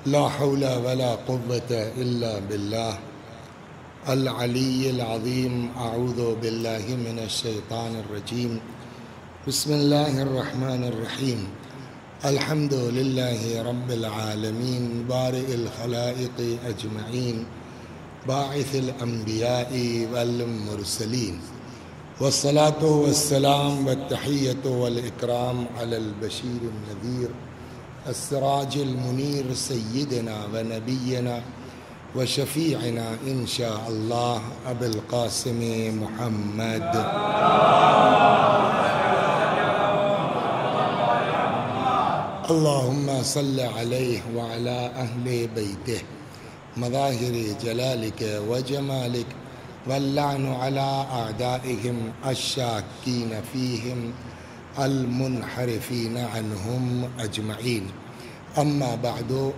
لا حول ولا قوة إلا بالله العلي العظيم. أعوذ بالله من الشيطان الرجيم. بسم الله الرحمن الرحيم. الحمد لله رب العالمين بارئ الخلائق أجمعين باعث الأنبياء والمرسلين، والصلاة والسلام والتحية والإكرام على البشير النذير السراج المنير سيدنا ونبينا وشفيعنا إن شاء الله أبي القاسم محمد. اللهم صل عليه وعلى أهل بيته مظاهر جلالك وجمالك، واللعن على أعدائهم الشاكين فيهم المنحرفين عنهم أجمعين. أما بعد،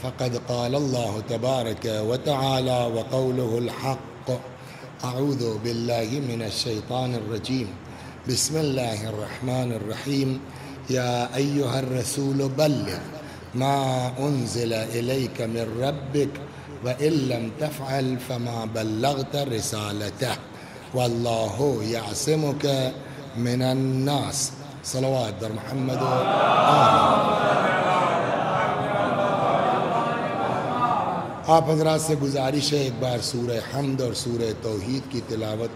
فقد قال الله تبارك وتعالى وقوله الحق: أعوذ بالله من الشيطان الرجيم. بسم الله الرحمن الرحيم. يا أيها الرسول بلغ ما أنزل إليك من ربك وإن لم تفعل فما بلغت رسالته والله يعصمك من الناس. صلوات در محمد آپ حضرات سے گزارش ہے ایک بار سورہ حمد اور سورہ توحید کی تلاوت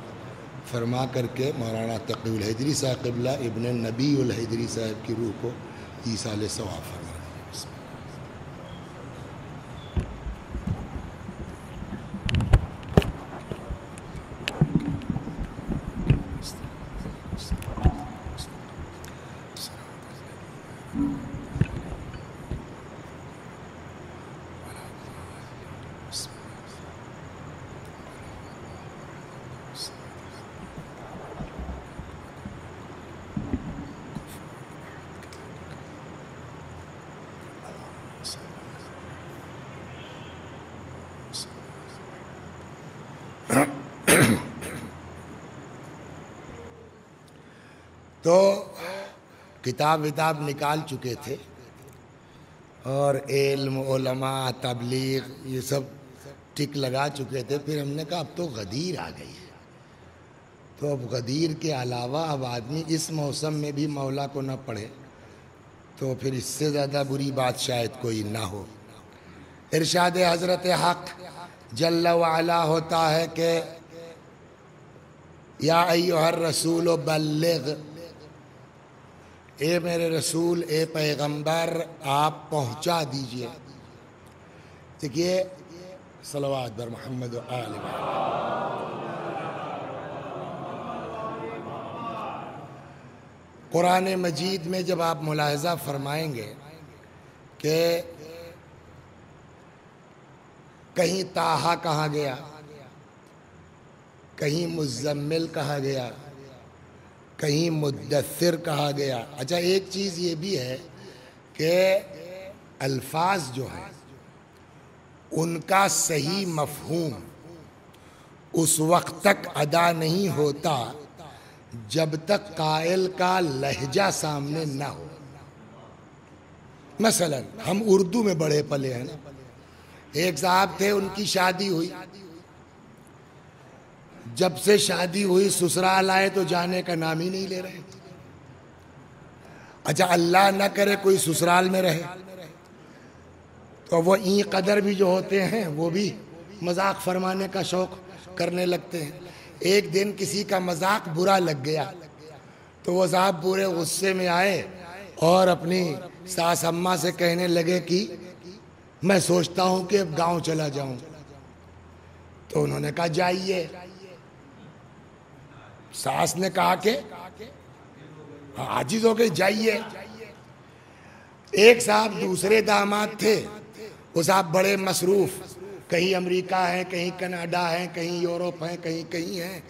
فرما کر کے مولانا تقی الحیدری صاحب قبلہ ابن نبی الحیدری صاحب کی روح کو ایصال ثواب فرما. تو کتاب نکال چکے تھے اور علم، علماء، تبلیغ یہ سب ٹک لگا چکے تھے. پھر ہم نے کہا اب تو غدیر آ گئی ہے، تو اب غدیر کے علاوہ اب آدمی اس موسم میں بھی مولا کو نہ پڑھے تو پھر اس سے زیادہ بری بات شاید کوئی نہ ہو. ارشاد حضرت حق جل وعلا ہوتا ہے کہ یا ایھا الرسول بلغ، اے میرے رسول، اے پیغمبر، آپ پہنچا دیجئے. دیکھیے صلوات بر محمد و آل محمد. قرآن مجید میں جب آپ ملاحظہ فرمائیں گے کہ کہیں طٰہٰ کہا گیا، کہیں مزمل کہا گیا، کہیں مدثر کہا گیا. اچھا ایک چیز یہ بھی ہے کہ الفاظ جو ہیں ان کا صحیح مفہوم اس وقت تک ادا نہیں ہوتا جب تک قائل کا لہجہ سامنے نہ ہو. مثلا ہم اردو میں بڑے پلے ہیں نا. ایک صاحب تھے، ان کی شادی ہوئی، جب سے شادی ہوئی سسرال آئے تو جانے کا نام ہی نہیں لے رہے. اچھا اللہ نہ کرے کوئی سسرال میں رہے تو وہ این قدر بھی جو ہوتے ہیں وہ بھی مذاق فرمانے کا شوق کرنے لگتے ہیں. ایک دن کسی کا مذاق برا لگ گیا تو وہ صاحب پورے غصے میں آئے اور اپنی ساس اماں سے کہنے لگے کہ میں سوچتا ہوں کہ اب گاؤں چلا جاؤں. تو انہوں نے کہا جائیے. ساس نے کہا کہ عاجز ہو گئی، جائیے. ایک صاحب دوسرے داماد تھے، وہ صاحب بڑے مصروف، کہیں امریکہ ہیں، کہیں کینیڈا ہیں، کہیں یورپ ہیں، کہیں ہیں.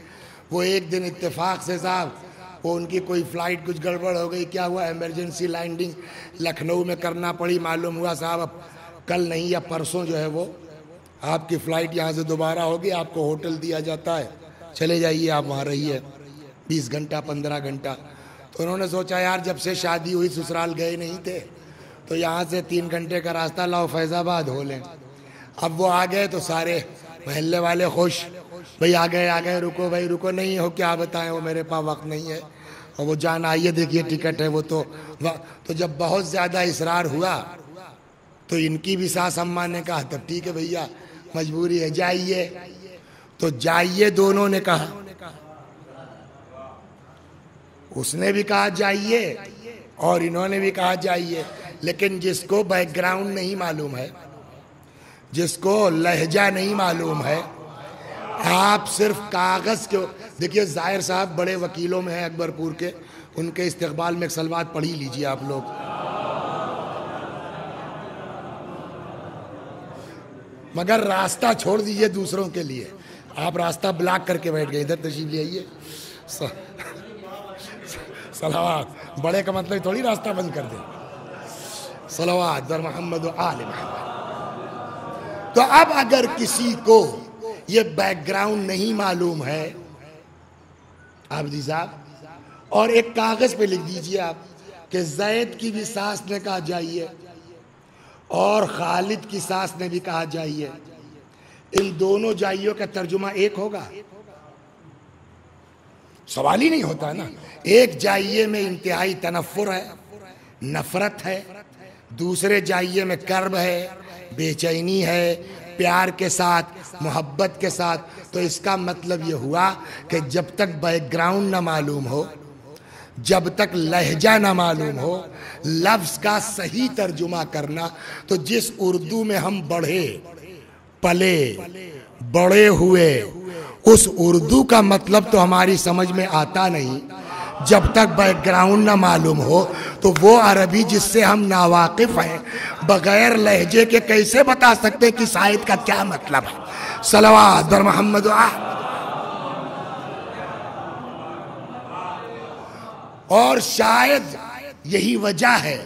وہ ایک دن اتفاق سے صاحب وہ ان کی کوئی فلائٹ کچھ گڑبڑ ہو گئی. کیا ہوا؟ ایمرجنسی لینڈنگ لکھنؤ میں کرنا پڑی. معلوم ہوا صاحب اب کل نہیں یا پرسوں جو ہے وہ آپ کی فلائٹ یہاں سے دوبارہ ہوگی، آپ کو ہوٹل دیا جاتا ہے، چلے جائیے آپ وہاں رہیے 20 گھنٹہ 15 گھنٹہ. تو انہوں نے سوچا یار جب سے شادی ہوئی سسرال گئے نہیں تھے تو یہاں سے 3 گھنٹے کا راستہ لاؤ فیض آباد ہو لیں. اب وہ آ گئے تو سارے محلے والے خوش، بھئی آ گئے، رکو بھائی رکو. نہیں ہو کیا بتائیں، وہ میرے پاس وقت نہیں ہے. اور وہ جان آئیے دیکھیے ٹکٹ ہے وہ تو جب بہت زیادہ اصرار ہوا تو ان کی بھی ساس اماں نے کہا تب ٹھیک ہے بھیا مجبوری ہے جائیے. تو جائیے دونوں نے کہا، اس نے بھی کہا جائیے اور انہوں نے بھی کہا جائیے. لیکن جس کو بیک گراؤنڈ نہیں معلوم ہے، جس کو لہجہ نہیں معلوم ہے، آپ صرف کاغذ کے دیکھیے. ظاہر صاحب بڑے وکیلوں میں ہیں اکبر پور کے، ان کے استقبال میں ایک سلوات پڑھی لیجئے آپ لوگ. مگر راستہ چھوڑ دیجئے دوسروں کے لیے. آپ راستہ بلاک کر کے بیٹھ گئے. ادھر تشریف لے آئیے. صلوات بڑے کا مطلب تھوڑی راستہ بند کر دیں. صلوات در محمد و آل محمد. تو اب اگر کسی کو یہ بیک گراؤنڈ نہیں معلوم ہے عابدی صاحب، اور ایک کاغذ پہ لکھ دیجئے آپ کہ زید کی بھی ساس نے کہا جائیے اور خالد کی ساس نے بھی کہا جائیے، ان دونوں جائیوں کا ترجمہ ایک ہوگا؟ سوال ہی نہیں ہوتا نا. ایک جائیے میں انتہائی تنفر ہے، نفرت ہے، دوسرے جائیے میں کرب ہے، بے چینی ہے، پیار کے ساتھ، محبت کے ساتھ. تو اس کا مطلب یہ ہوا کہ جب تک بیک گراؤنڈ نہ معلوم ہو، جب تک لہجہ نہ معلوم ہو، لفظ کا صحیح ترجمہ کرنا. تو جس اردو میں ہم بڑھے پلے بڑے ہوئے، اس اردو کا مطلب تو ہماری سمجھ میں آتا نہیں جب تک بیک گراؤنڈ نہ معلوم ہو. تو وہ عربی جس سے ہم ناواقف ہیں، بغیر لہجے کے کیسے بتا سکتے کہ آیت کا کیا مطلب ہے؟ صلوات بر محمد و آل. اور شاید یہی وجہ ہے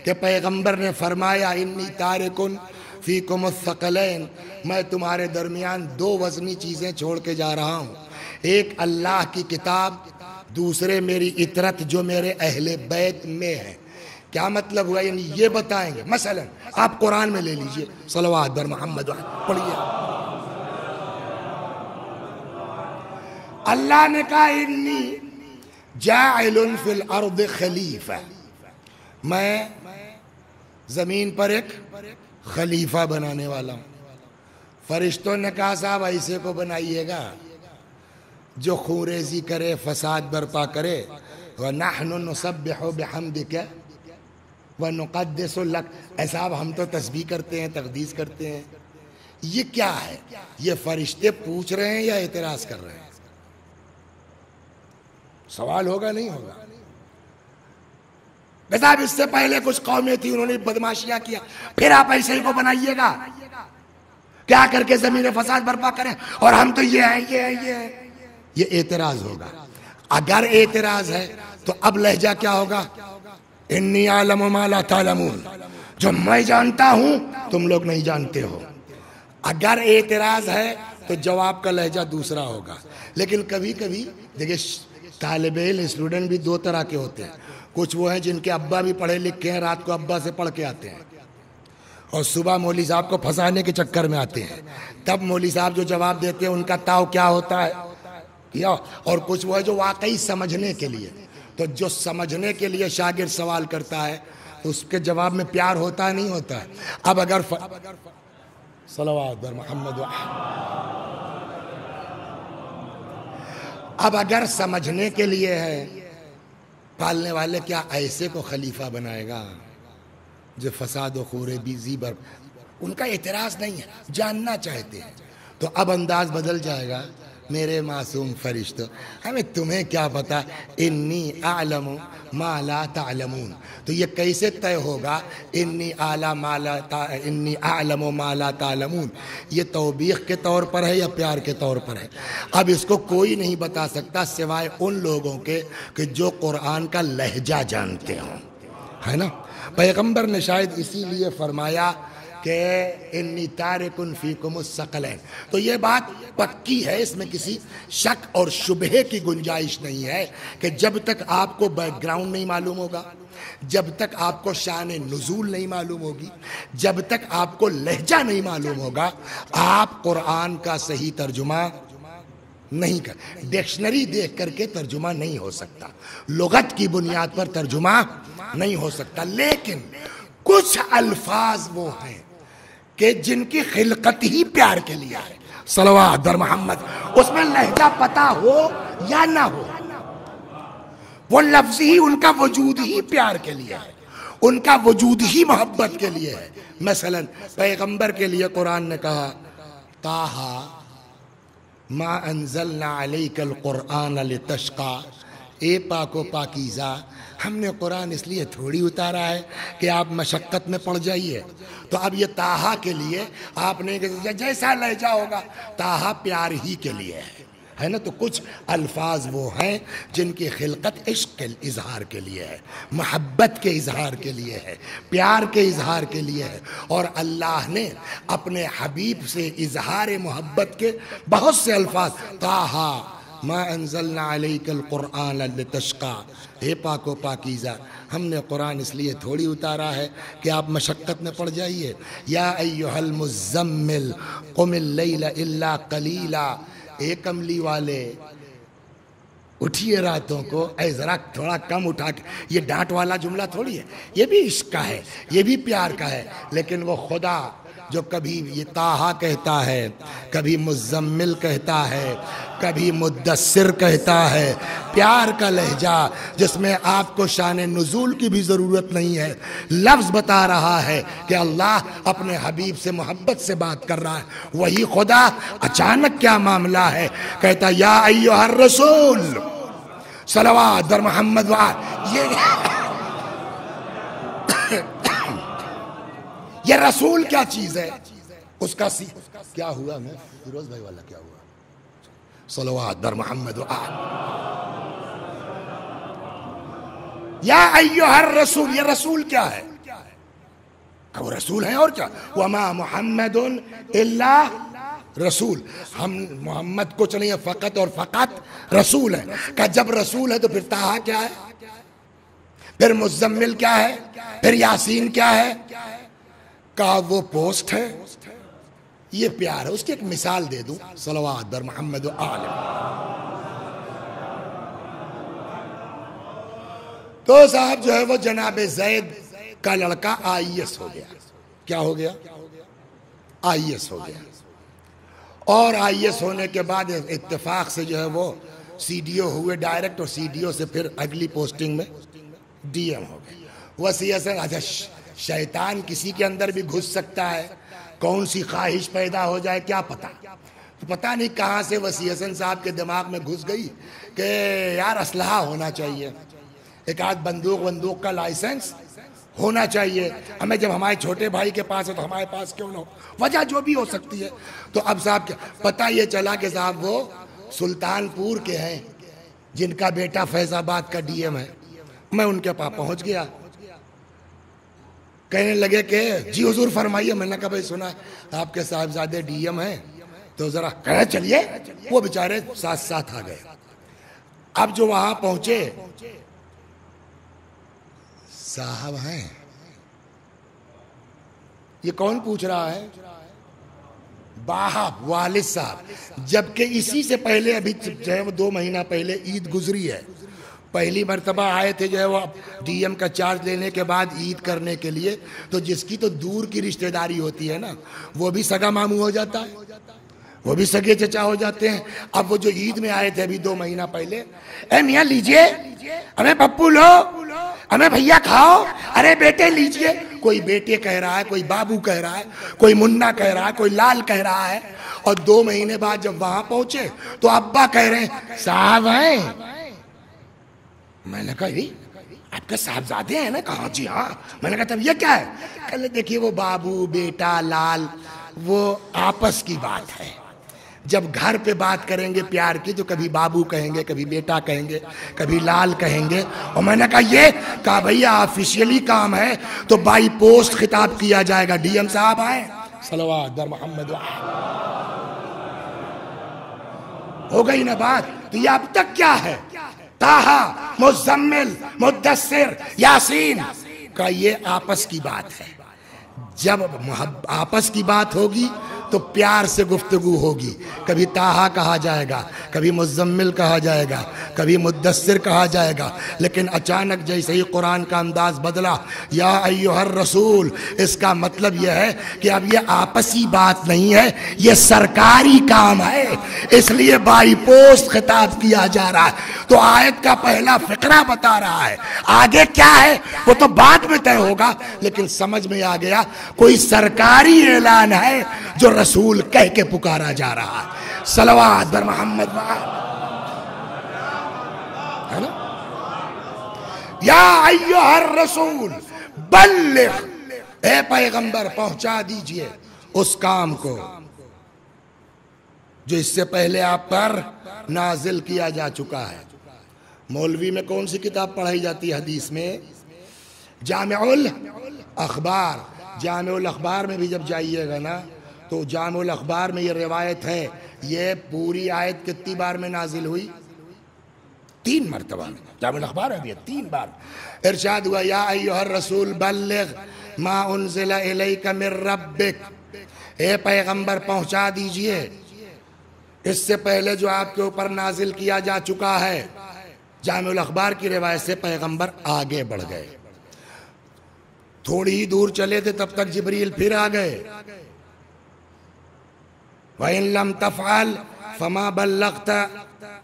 کہ پیغمبر نے فرمایا انی تارکن فیکم الثقلین، میں تمہارے درمیان 2 وزنی چیزیں چھوڑ کے جا رہا ہوں. ایک اللہ کی کتاب، دوسرے میری اطرت جو میرے اہل بیت میں ہے. کیا مطلب ہوا؟ یعنی یہ بتائیں گے. مثلا آپ قرآن میں لے لیجئے، صلوات بر محمد پڑھیے. اللہ نے کہا انی جاعل فی الارض خلیفہ، میں زمین پر ایک خلیفہ بنانے والا ہوں. فرشتوں نے کہا صاحب ایسے کو بنائیے گا جو خوریزی کرے، فساد برپا کرے. وَنَحْنُ نُسَبِّحُ بِحَمْدِكَ وَنُقَدِّسُ لَكَ. اے صاحب ہم تو تسبیح کرتے ہیں، تقدیس کرتے ہیں. یہ کیا ہے؟ یہ فرشتے پوچھ رہے ہیں یا اعتراض کر رہے ہیں؟ سوال ہوگا نہیں ہوگا؟ صاحب اس سے پہلے کچھ قومیں تھی، انہوں نے بدماشیاں کیا، پھر آپ ایسے ہی کو بنائیے گا کیا کر کے زمین فساد برپا کریں، اور ہم تو یہ ہیں یہ ہیں یہ ہیں. یہ اعتراض ہوگا. اگر اعتراض ہے تو اب لہجہ کیا ہوگا؟ انی اعلم ما لا تعلمون، جو میں جانتا ہوں تم لوگ نہیں جانتے ہو. اگر اعتراض ہے تو جواب کا لہجہ دوسرا ہوگا. لیکن کبھی کبھی دیکھیں طالب علم اسٹوڈنٹ بھی 2 طرح کے ہوتے ہیں. کچھ وہ ہیں جن کے ابا بھی پڑھے لکھے ہیں، رات کو ابا سے پڑھ کے آتے ہیں اور صبح مولوی صاحب کو پھنسانے کے چکر میں آتے ہیں. تب مولوی صاحب جو جواب دیتے ہیں ان کا تاؤ کیا ہوتا ہے کیا. اور کچھ وہ ہے جو واقعی سمجھنے کے لیے. تو جو سمجھنے کے لیے شاگرد سوال کرتا ہے اس کے جواب میں پیار ہوتا ہے نہیں ہوتا ہے. اب اگر صلوات بر محمد اب اگر سمجھنے کے لیے ہے، پالنے والے کیا ایسے کو خلیفہ بنائے گا جو فساد و خورے بیزی بر. ان کا اعتراض نہیں ہے، جاننا چاہتے ہیں. تو اب انداز بدل جائے گا. میرے معصوم فرشتوں، ہمیں تمہیں کیا پتا، انی اعلم ما لا تعلمون. تو یہ کیسے طے ہوگا انی اعلم ما لا تعلمون؟ یہ توبیخ کے طور پر ہے یا پیار کے طور پر ہے؟ اب اس کو کوئی نہیں بتا سکتا سوائے ان لوگوں کے کہ جو قرآن کا لہجہ جانتے ہوں، ہے نا. پیغمبر نے شاید اسی لیے فرمایا کہ انی تارکن فیکم الثقلین. تو یہ بات پکی ہے، اس میں کسی شک اور شبہے کی گنجائش نہیں ہے کہ جب تک آپ کو بیک گراؤنڈ نہیں معلوم ہوگا، جب تک آپ کو شان نزول نہیں معلوم ہوگی، جب تک آپ کو لہجہ نہیں معلوم ہوگا، آپ قرآن کا صحیح ترجمہ نہیں کر، ڈکشنری دیکھ کر کے ترجمہ نہیں ہو سکتا، لغت کی بنیاد پر ترجمہ نہیں ہو سکتا۔ لیکن کچھ الفاظ وہ ہیں کہ جن کی خلقت ہی پیار کے لیے ہے، صلوات در محمد، اس میں لہجہ پتہ ہو یا نہ ہو، وہ لفظ ہی ان کا وجود ہی پیار کے لیے ہے، ان کا وجود ہی محبت کے لیے ہے۔ مثلا پیغمبر کے لیے قرآن نے کہا طٰہٰ ما انزلنا علیک القرآن لتشقی، اے پاک و پاکیزہ، ہم نے قرآن اس لیے تھوڑی اتارا ہے کہ آپ مشقت میں پڑ جائیے۔ تو اب یہ طٰہٰ کے لیے آپ نے جیسا لہجہ ہوگا، طٰہٰ پیار ہی کے لیے ہے نا۔ تو کچھ الفاظ وہ ہیں جن کی خلقت عشق کے اظہار کے لیے ہے، محبت کے اظہار کے لیے ہے، پیار کے اظہار کے لیے ہے، اور اللہ نے اپنے حبیب سے اظہار محبت کے بہت سے الفاظ، طٰہٰ ما انزلنا علیک القرآن لتشقی، اے پاک و پاکیزہ، ہم نے قرآن اس لیے تھوڑی اتارا ہے کہ آپ مشقت میں پڑ جائیے۔ یا ایھا المزمل قم اللیل الا قلیلا، اے کملی والے اٹھیے راتوں کو، اے ذرا تھوڑا کم اٹھا کے۔ یہ ڈانٹ والا جملہ تھوڑی ہے، یہ بھی عشق کا ہے، یہ بھی پیار کا ہے، لیکن وہ خدا جو کبھی یہ طٰہٰ کہتا ہے، کبھی مزمل کہتا ہے، کبھی مدثر کہتا ہے، پیار کا لہجہ جس میں آپ کو شان نزول کی بھی ضرورت نہیں ہے، لفظ بتا رہا ہے کہ اللہ اپنے حبیب سے محبت سے بات کر رہا ہے۔ وہی خدا اچانک کیا معاملہ ہے، کہتا یا ایھا الرسول صلوات در محمد یہ رسول کیا چیز ہے، اس کا کیا ہوا، میں فیروز بھائی والا کیا ہوا، صلوات در محمد یا ایھا الرسول، یہ رسول کیا ہے، وہ رسول ہیں اور کیا، وما محمد الا رسول، ہم محمد کو چلیں فقط اور فقط رسول ہیں۔ کہ جب رسول ہے تو پھر طٰہٰ کیا ہے، پھر مزمل کیا ہے، پھر یاسین کیا ہے، کہا وہ پوسٹ ہے، یہ پیار ہے۔ اس کی ایک مثال دے دوں، صلوات در محمد و آل۔ تو صاحب جو ہے وہ جناب زید کا لڑکا آئی ایس ہو گیا، کیا ہو گیا، آئی ایس ہو گیا، اور آئی ایس ہونے کے بعد اتفاق سے جو ہے وہ سی ڈی او ہوئے ڈائریکٹ، اور سی ڈی او سے پھر اگلی پوسٹنگ میں ڈی ایم ہو گئے۔ وسیع شیطان کسی کے اندر بھی گھس سکتا ہے، کون سی خواہش پیدا ہو جائے کیا پتا، تو پتہ نہیں کہاں سے وسیع حسن صاحب کے دماغ میں گھس گئی کہ یار اسلحہ ہونا چاہیے، ایک آدھ بندوق کا لائسنس ہونا چاہیے، ہمیں جب ہمارے چھوٹے بھائی کے پاس ہے تو ہمارے پاس کیوں نہ ہو، وجہ جو بھی ہو سکتی ہے۔ تو اب صاحب کیا پتہ یہ چلا کہ صاحب وہ سلطان پور کے ہیں جن کا بیٹا فیض آباد کا ڈی ایم ہے۔ میں ان کے پاس پہنچ گیا، کہنے لگے کہ جی حضور فرمائیے۔ میں نے کہا بھائی سنا آپ کے صاحبزادے ڈی ایم ہیں، تو ذرا کہہ چلیے، وہ بیچارے ساتھ ساتھ آ گئے۔ اب جو وہاں پہنچے، صاحب ہیں، یہ کون پوچھ رہا ہے، باپ والد صاحب، جبکہ اسی سے پہلے ابھی جو ہے 2 مہینہ پہلے عید گزری ہے، پہلی مرتبہ آئے تھے جو ہے وہ ڈی ایم کا چارج لینے کے بعد عید کرنے کے لیے، تو جس کی تو دور کی رشتہ داری ہوتی ہے نا، وہ بھی سگا ماموں ہو جاتا ہے، وہ بھی سگے چچا ہو جاتے ہیں۔ اب وہ جو عید میں آئے تھے ابھی 2 مہینہ پہلے، اے میاں لیجئے، ہمیں پپو لو، ہمیں بھیا کھاؤ، ارے بیٹے لیجئے، کوئی بیٹے کہہ رہا ہے، کوئی بابو کہہ رہا ہے، کوئی منا کہہ رہا ہے، کوئی لال کہہ رہا ہے۔ اور 2 مہینے بعد جب وہاں پہنچے تو ابا کہہ رہے ہیں صاحب ہیں۔ میں نے کہا آپ کے صاحبزادے ہیں نا؟ کہا جی ہاں۔ میں نے کہا تب یہ کیا ہے؟ کہ دیکھیے وہ بابو بیٹا لال وہ آپس کی بات ہے، جب گھر پہ بات کریں گے پیار کی تو کبھی بابو کہیں گے، کبھی بیٹا کہیں گے، کبھی لال کہیں گے۔ اور میں نے کہا یہ کہا بھیا آفیشیلی کام ہے تو بائی پوسٹ خطاب کیا جائے گا، ڈی ایم صاحب آئے، صلوات در محمد ہو گئی نا بات۔ تو یہ اب تک کیا ہے، طٰہٰ، مزمل، مدثر، یاسین کا یہ آپس کی بات ہے. جب آپس کی بات ہوگی تو پیار سے گفتگو ہوگی. کبھی طٰہٰ کہا جائے گا، کبھی مزمل کہا جائے گا، کبھی مدثر کہا جائے گا. لیکن اچانک جیسے ہی قرآن کا انداز بدلا، یا ایھا الرسول، اس کا مطلب یہ ہے کہ اب یہ آپسی بات نہیں ہے، یہ سرکاری کام ہے. اس لیے بائی پوسٹ خطاب کیا جا رہا ہے. تو آیت کا پہلا فقرہ بتا رہا ہے، آگے کیا ہے وہ تو بعد میں طے ہوگا، لیکن سمجھ میں آ گیا کوئی سرکاری اعلان ہے جو رسول کہہ کے پکارا جا رہا ہے. صلوات بر محمد ہے نا. یا ایھا الرسول بلغ، اے پیغمبر پہنچا دیجئے اس کام کو جو اس سے پہلے آپ پر نازل کیا جا چکا ہے. مولوی میں کون سی کتاب پڑھائی جاتی ہے حدیث میں؟ جامع الاخبار. جامع الاخبار میں بھی جب جائیے گا نا تو جامع الاخبار میں یہ روایت ہے، یہ پوری آیت کتنی بار میں نازل ہوئی؟ 3 مرتبہ میں. جامع الاخبار ہے 3 بار ارشاد ہوا، یا ایھا الرسول بلغ ما انزل الیک من ربک، اے پیغمبر پہنچا دیجئے اس سے پہلے جو آپ کے اوپر نازل کیا جا چکا ہے. جامع الاخبار کی روایت سے پیغمبر آگے بڑھ گئے. تھوڑی ہی دور چلے تھے تب تک جبریل پھر آ گئے. وَإِن لَمْ تَفْعَلْ فَمَا بَلَّغْتَ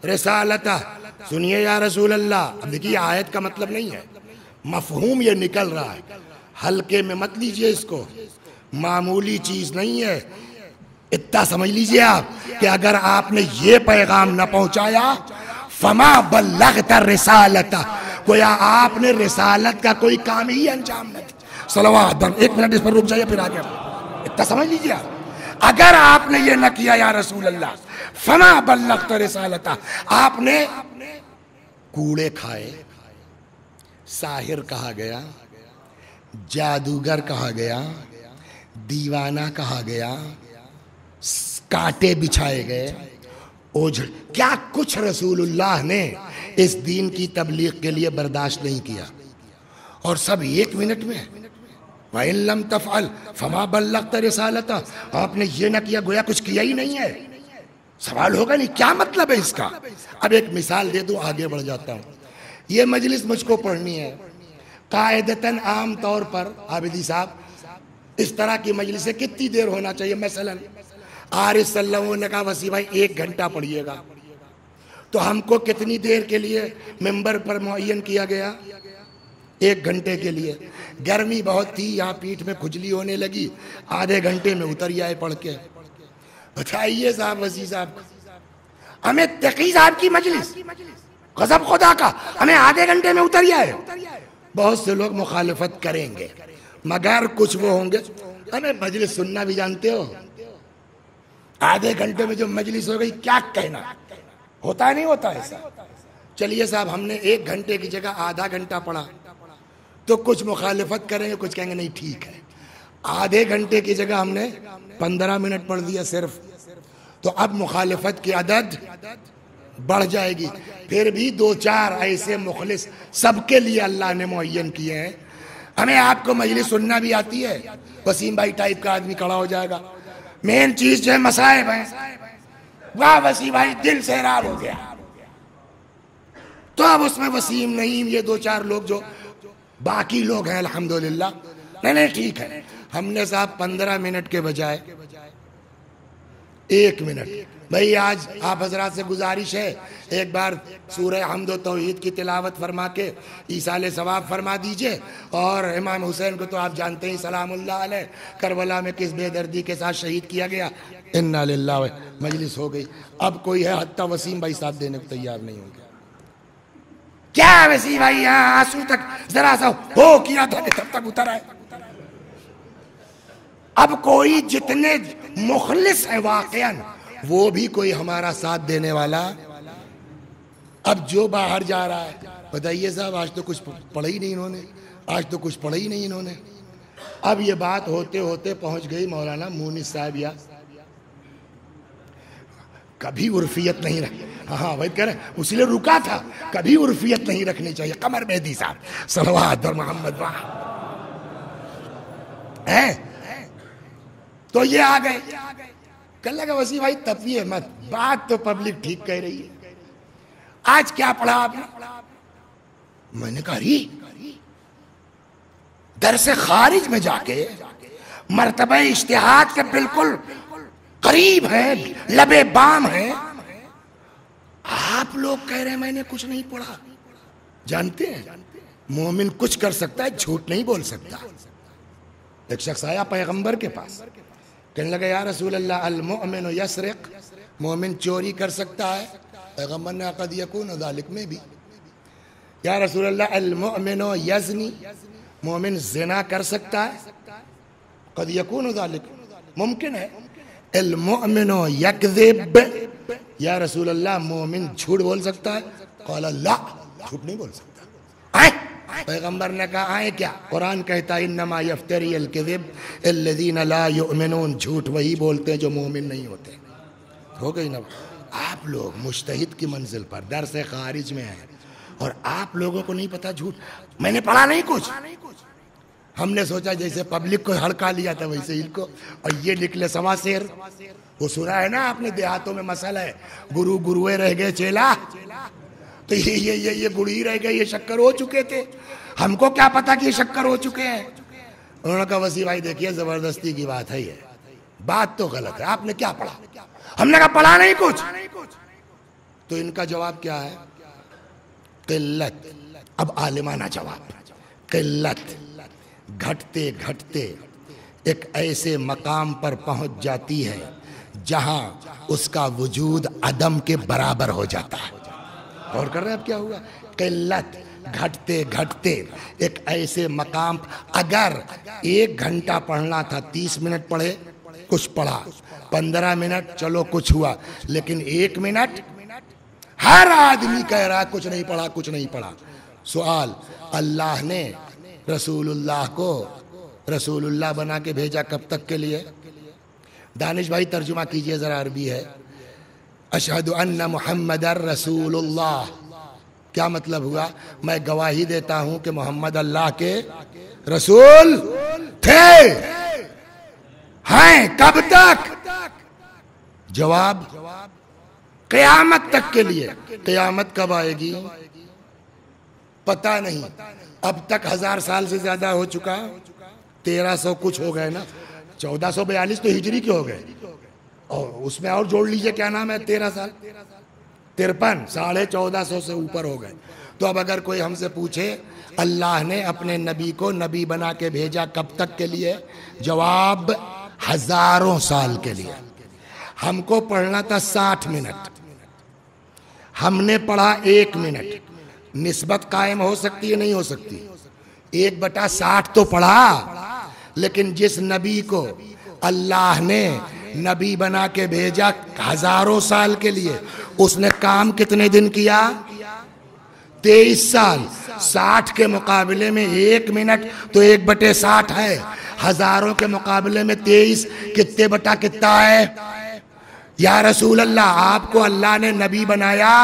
رِسَالَتَهُ. سنیے یا رسول اللہ. اب دیکھیے آیت کا مطلب نہیں ہے، مفہوم یہ نکل رہا ہے. ہلکے میں مت لیجئے اس کو، معمولی چیز نہیں ہے. اتنا سمجھ لیجئے آپ کہ اگر آپ نے یہ پیغام نہ پہنچایا فما بلغت رسالتہ، گویا آپ نے رسالت کا کوئی کام ہی انجام نہ دیا. صلوات. 1 منٹ اس پر رک جائیے پھر آگے. اتنا سمجھ لیجئے آپ، اگر آپ نے یہ نہ کیا یا رسول اللہ فما بلغت رسالتہ، آپ نے کوڑے کھائے. ساحر کہا گیا، جادوگر کہا گیا، دیوانہ کہا گیا، کانٹے بچھائے گئے، اوجھڑ، کیا کچھ رسول اللہ نے اس دین کی تبلیغ کے لیے برداشت نہیں کیا. اور سب 1 منٹ میں. وَإِن لَمْ تَفْعَلْ فَمَا بَلَّغْتَ رِسَالَتَهُ. آپ نے یہ نہ کیا گویا کچھ کیا ہی نہیں ہے. سوال ہوگا نہیں کیا مطلب ہے اس کا. اب ایک مثال دے دوں آگے بڑھ جاتا ہوں. یہ مجلس مجھ کو پڑھنی ہے. قاعدتاً عام طور پر عابدی صاحب اس طرح کی مجلسیں کتنی دیر ہونا چاہیے؟ مثلا عارض صلی اللہ علیہ وسلم نے کہا وسیع بھائی 1 گھنٹہ پڑھیے گا، تو ہم کو کتنی دیر کے لیے ممبر پر معین کیا گیا؟ 1 گھنٹے کے لیے. گرمی بہت تھی، یہاں پیٹھ میں کھجلی ہونے لگی، آدھے گھنٹے میں اتر آئے پڑھ کے. بتائیے صاحب وسیع صاحب، ہمیں تقی صاحب کی مجلس، غضب خدا کا، ہمیں آدھے گھنٹے میں اتر آئے. بہت سے لوگ مخالفت کریں گے، مگر کچھ وہ ہوں گے ہمیں مجلس سننا بھی جانتے ہو، آدھے گھنٹے میں جو مجلس ہو گئی کیا کہنا. ہوتا نہیں ہوتا ایسا. چلیے صاحب ہم نے 1 گھنٹے کی جگہ آدھا گھنٹہ پڑھا تو کچھ مخالفت کریں گے، کچھ کہیں گے نہیں ٹھیک ہے. آدھے گھنٹے کی جگہ ہم نے 15 منٹ پڑھ دیا صرف، تو اب مخالفت کی عدد بڑھ جائے گی. پھر بھی 2-4 ایسے مخلص سب کے لیے اللہ نے معین کیے ہیں. ہمیں آپ کو مجلس سننا بھی آتی ہے، وسیم بھائی ٹائپ کا آدمی کھڑا ہو جائے گا، مین چیز جو ہے مصائب ہیں، واہ وسیم بھائی دل سیراب ہو گیا، تو اب اس میں وسیم نعیم یہ 2-4 لوگ جو باقی لوگ ہیں الحمدللہ. نہیں ٹھیک ہے. ہم نے صاحب 15 منٹ کے بجائے 1 منٹ. بھائی آج آپ حضرات سے گزارش ہے ایک بار سورہ حمد و توحید کی تلاوت فرما کے ایصال ثواب فرما دیجئے. اور امام حسین کو تو آپ جانتے ہیں سلام اللہ علیہ، کربلا میں کس بے دردی کے ساتھ شہید کیا گیا. انا للہ. مجلس ہو گئی. اب کوئی ہے حتیٰ وسیم بھائی صاحب دینے کو تیار نہیں ہوں گے. کیا وسیم بھائی یہاں آنسو تک ذرا سا ہو کیا تھا تب تک اتر آئے. اب کوئی جتنے مخلص ہیں واقعاً وہ بھی کوئی ہمارا ساتھ دینے والا. اب جو باہر جا رہا ہے بتائیے صاحب آج تو کچھ پڑھا ہی نہیں انہوں نے، آج تو کچھ پڑھا ہی نہیں انہوں نے. اب یہ بات ہوتے ہوتے پہنچ گئی مولانا مونس صاحب. یا کبھی عرفیت نہیں رہی. ہاں وہی کہہ رہے ہیں، اس لیے رکا تھا، کبھی عرفیت نہیں رکھنی چاہیے. قمر مہدی صاحب صلوات اور محمد ہے. تو یہ آ گئے. کہنے لگا وسیع بھائی تپیے مت، بات تو پبلک ٹھیک کہہ رہی ہے. آج کیا پڑھا آپ نے؟ میں نے کہا درس خارج میں جا کے مرتبہ اجتہاد کے بالکل قریب ہیں، لبے بام ہیں، آپ لوگ کہہ رہے ہیں میں نے کچھ نہیں پڑھا. جانتے ہیں مومن کچھ کر سکتا ہے، جھوٹ نہیں بول سکتا. ایک شخص آیا پیغمبر کے پاس، کہنے لگا یا رسول اللہ المؤمن یسرق، مومن چوری کر سکتا ہے؟ پیغمبر نے قد یکون ذالک میں بھی. یا رسول اللہ المؤمن یزنی، مومن زنا کر سکتا ہے؟ قد یکون ذالک، ممکن ہے. المؤمن یکذب، یا رسول اللہ مومن جھوٹ بول سکتا ہے؟ قال لا، جھوٹ نہیں بول سکتا. پیغمبر نے کہا آئے کیا؟ قرآن کہتا ہے انما یفتری الکذب الذین لا یؤمنون، جھوٹ وہی بولتے ہیں جو مومن نہیں ہوتے. ہو گئی نا. آپ لوگ مجتہد کی منزل پر درس خارج میں ہیں اور آپ لوگوں کو نہیں پتا جھوٹ. میں نے پڑھا نہیں کچھ. ہم نے سوچا جیسے پبلک کو ہڑکا لیا تھا ویسے ان کو، اور یہ نکلے سوا سیر. وہ سنا ہے نا آپ نے دیہاتوں میں مسئلہ ہے، گرو گروے رہ گئے چیلا، تو یہ گڑی رہ گئے، یہ شکر ہو چکے تھے. ہم کو کیا پتا کہ یہ شکر ہو چکے ہیں. انہوں نے کہا وسیع بھائی دیکھیے زبردستی کی بات ہے، یہ بات تو غلط ہے، آپ نے کیا پڑھا؟ ہم نے کہا پڑھا نہیں کچھ. تو ان کا جواب کیا ہے؟ قلت. اب عالمانہ جواب، قلت گھٹتے گھٹتے ایک ایسے مقام پر پہنچ جاتی ہے جہاں اس کا وجود عدم کے برابر ہو جاتا ہے. اور کر رہے ہیں اب کیا ہوا؟ قلت گھٹتے گھٹتے ایک ایسے مقام، اگر 1 گھنٹہ پڑھنا تھا 30 منٹ پڑھے، کچھ پڑھا. 15 منٹ چلو کچھ ہوا، لیکن 1 منٹ ہر آدمی کہہ رہا کچھ نہیں پڑھا کچھ نہیں پڑھا. سوال، اللہ نے رسول اللہ کو رسول اللہ بنا کے بھیجا کب تک کے لیے؟ دانش بھائی ترجمہ کیجئے ذرا، عربی ہے. اشہد ان محمد رسول اللہ، کیا مطلب ہوا؟ میں گواہی دیتا ہوں کہ محمد اللہ کے رسول تھے. ہیں کب تک؟ جواب قیامت تک کے لیے. قیامت کب آئے گی پتہ نہیں. اب تک 1000 سال سے زیادہ ہو چکا، 1300 کچھ ہو گئے نا. 1442 تو ہجری کے ہو گئے، اور اس میں اور جوڑ لیجئے کیا نام ہے 13 سال، 53، 1450 سے اوپر ہو گئے. تو اب اگر کوئی ہم سے پوچھے اللہ نے اپنے نبی کو نبی بنا کے بھیجا کب تک کے لیے؟ جواب ہزاروں سال کے لیے. ہم کو پڑھنا تھا 60 منٹ، ہم نے پڑھا 1 منٹ. نسبت قائم ہو سکتی ہے نہیں ہو سکتی؟ 1/60 تو پڑھا، لیکن جس نبی کو اللہ نے نبی بنا کے بھیجا ہزاروں سال کے لیے، اس نے کام کتنے دن کیا؟ 23 سال. 60 کے مقابلے میں 1 منٹ تو 1/60 ہے، ہزاروں کے مقابلے میں 23 کتنے بٹا کتنا ہے؟ یا رسول اللہ آپ کو اللہ نے نبی بنایا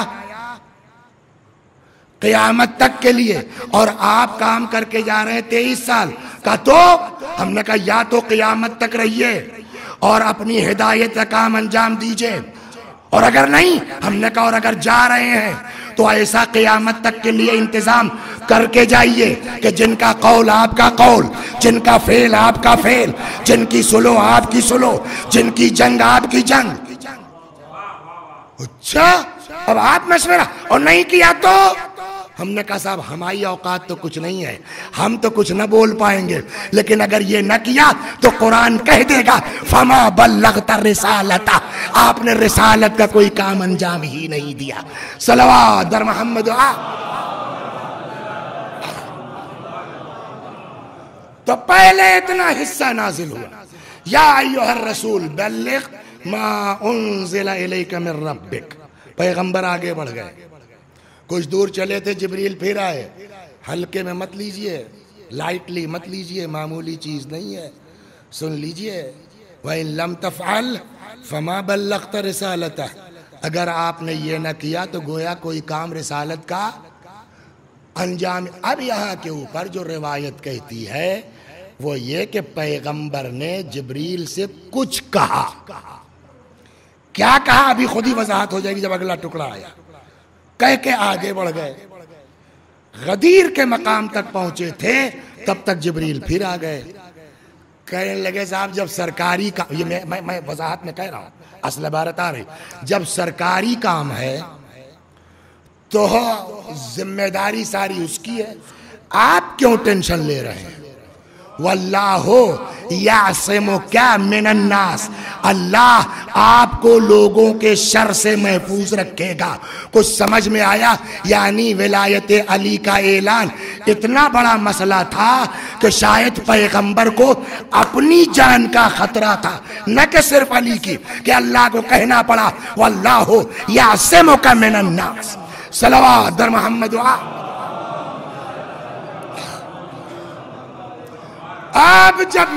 قیامت تک کے لیے، اور آپ کام کر کے جا رہے ہیں 23 سال کا. تو ہم نے کہا یا تو قیامت تک رہیے اور اپنی ہدایت کا کام انجام دیجئے، اور اگر نہیں، ہم نے کہا اور اگر جا رہے ہیں تو ایسا قیامت تک کے لیے انتظام کر کے جائیے کہ جن کا قول آپ کا قول، جن کا فعل آپ کا فعل، جن کی سلو آپ کی سلو، جن کی جنگ آپ کی جنگ. اچھا اب آپ مشورہ، اور نہیں کیا تو ہم نے کہا صاحب ہماری اوقات تو کچھ نہیں ہے، ہم تو کچھ نہ بول پائیں گے، لیکن اگر یہ نہ کیا تو قرآن کہہ دے گا فما بلغت الرسالۃ، آپ نے رسالت کا کوئی کام انجام ہی نہیں دیا. صلوات در محمد. تو پہلے اتنا حصہ نازل ہوا، یا ایھا الرسول بلغ ما انزل الیک من ربک. پیغمبر آگے بڑھ گئے، کچھ دور چلے تھے، جبریل پھر آئے. ہلکے میں مت لیجئے، لائٹلی مت لیجئے، معمولی چیز نہیں ہے، سن لیجئے. وَإِن لَمْ تَفْعَلْ فَمَا بَلَّغْتَ رِسَالَتَهُ، اگر آپ نے یہ نہ کیا تو گویا کوئی کام رسالت کا انجام. اب یہاں کے اوپر جو روایت کہتی ہے وہ یہ کہ پیغمبر نے جبریل سے کچھ کہا. کیا کہا ابھی خود ہی وضاحت ہو جائے گی جب اگلا ٹکڑا آیا. کہہ کے آگے بڑھ گئے، غدیر کے مقام تک پہنچے تھے، تب تک جبریل پھر آ گئے. کہنے لگے صاحب جب سرکاری کام، یہ میں وضاحت میں کہہ رہا ہوں، اصل عبارت آ رہی، جب سرکاری کام ہے تو ذمہ داری ساری اس کی ہے، آپ کیوں ٹینشن لے رہے ہیں؟ واللہ یعصمک من الناس، اللہ آپ کو لوگوں کے شر سے محفوظ رکھے گا. کچھ سمجھ میں آیا؟ یعنی ولایت علی کا اعلان اتنا بڑا مسئلہ تھا کہ شاید پیغمبر کو اپنی جان کا خطرہ تھا، نہ کہ صرف علی کی، کہ اللہ کو کہنا پڑا واللہ یعصمک من الناس. صلوات در محمد. اب جب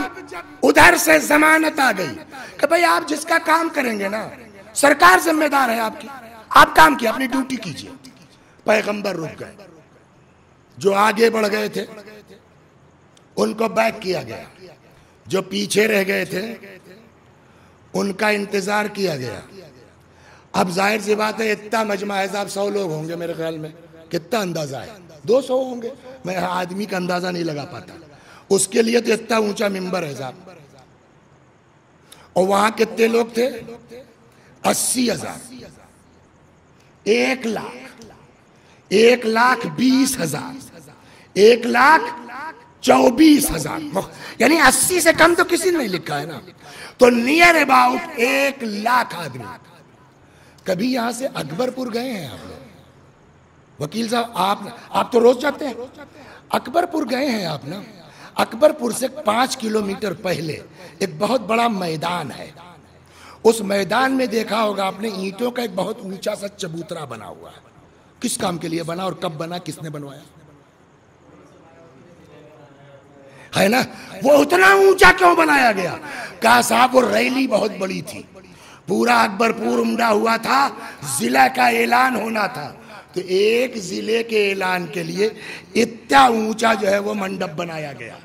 ادھر سے ضمانت آ گئی کہ بھئی آپ جس کا کام کریں گے نا، سرکار ذمہ دار ہے آپ کی، آپ کام کیا، اپنی ڈیوٹی کیجئے. پیغمبر رک گئے. جو آگے بڑھ گئے تھے ان کو بیک کیا گیا، جو پیچھے رہ گئے تھے ان کا انتظار کیا گیا. اب ظاہر سی بات ہے اتنا مجمع ہے صاحب، 100 لوگ ہوں گے میرے خیال میں، کتنا اندازہ ہے، 200 ہوں گے، میں آدمی کا اندازہ نہیں لگا پاتا. اس کے لیے تو اتنا اونچا ممبر ہے صاحب. اور وہاں کتنے لوگ تھے؟ 80,000، 1,00,000، 1,20,000، 1,24,000. یعنی 80 سے کم تو کسی نے نہیں لکھا ہے نا. تو نیئر اباؤٹ 1,00,000 آدمی. کبھی یہاں سے اکبر پور گئے ہیں آپ لوگ؟ وکیل صاحب آپ تو روز جاتے ہیں. اکبر پور گئے ہیں آپ نا؟ اکبر پور سے 5 کلومیٹر پہلے ایک بہت بڑا میدان ہے. اس میدان میں دیکھا ہوگا آپ نے اینٹوں کا ایک بہت اونچا سا چبوترا بنا ہوا ہے. کس کام کے لیے بنا اور کب بنا، کس نے بنوایا ہے نا؟ وہ اتنا اونچا کیوں بنایا گیا؟ کہا صاحب وہ ریلی بہت بڑی تھی، پورا اکبر پور امڈا ہوا تھا، ضلع کا اعلان ہونا تھا، تو ایک ضلع کے اعلان کے لیے اتنا اونچا جو ہے وہ منڈپ بنایا گیا.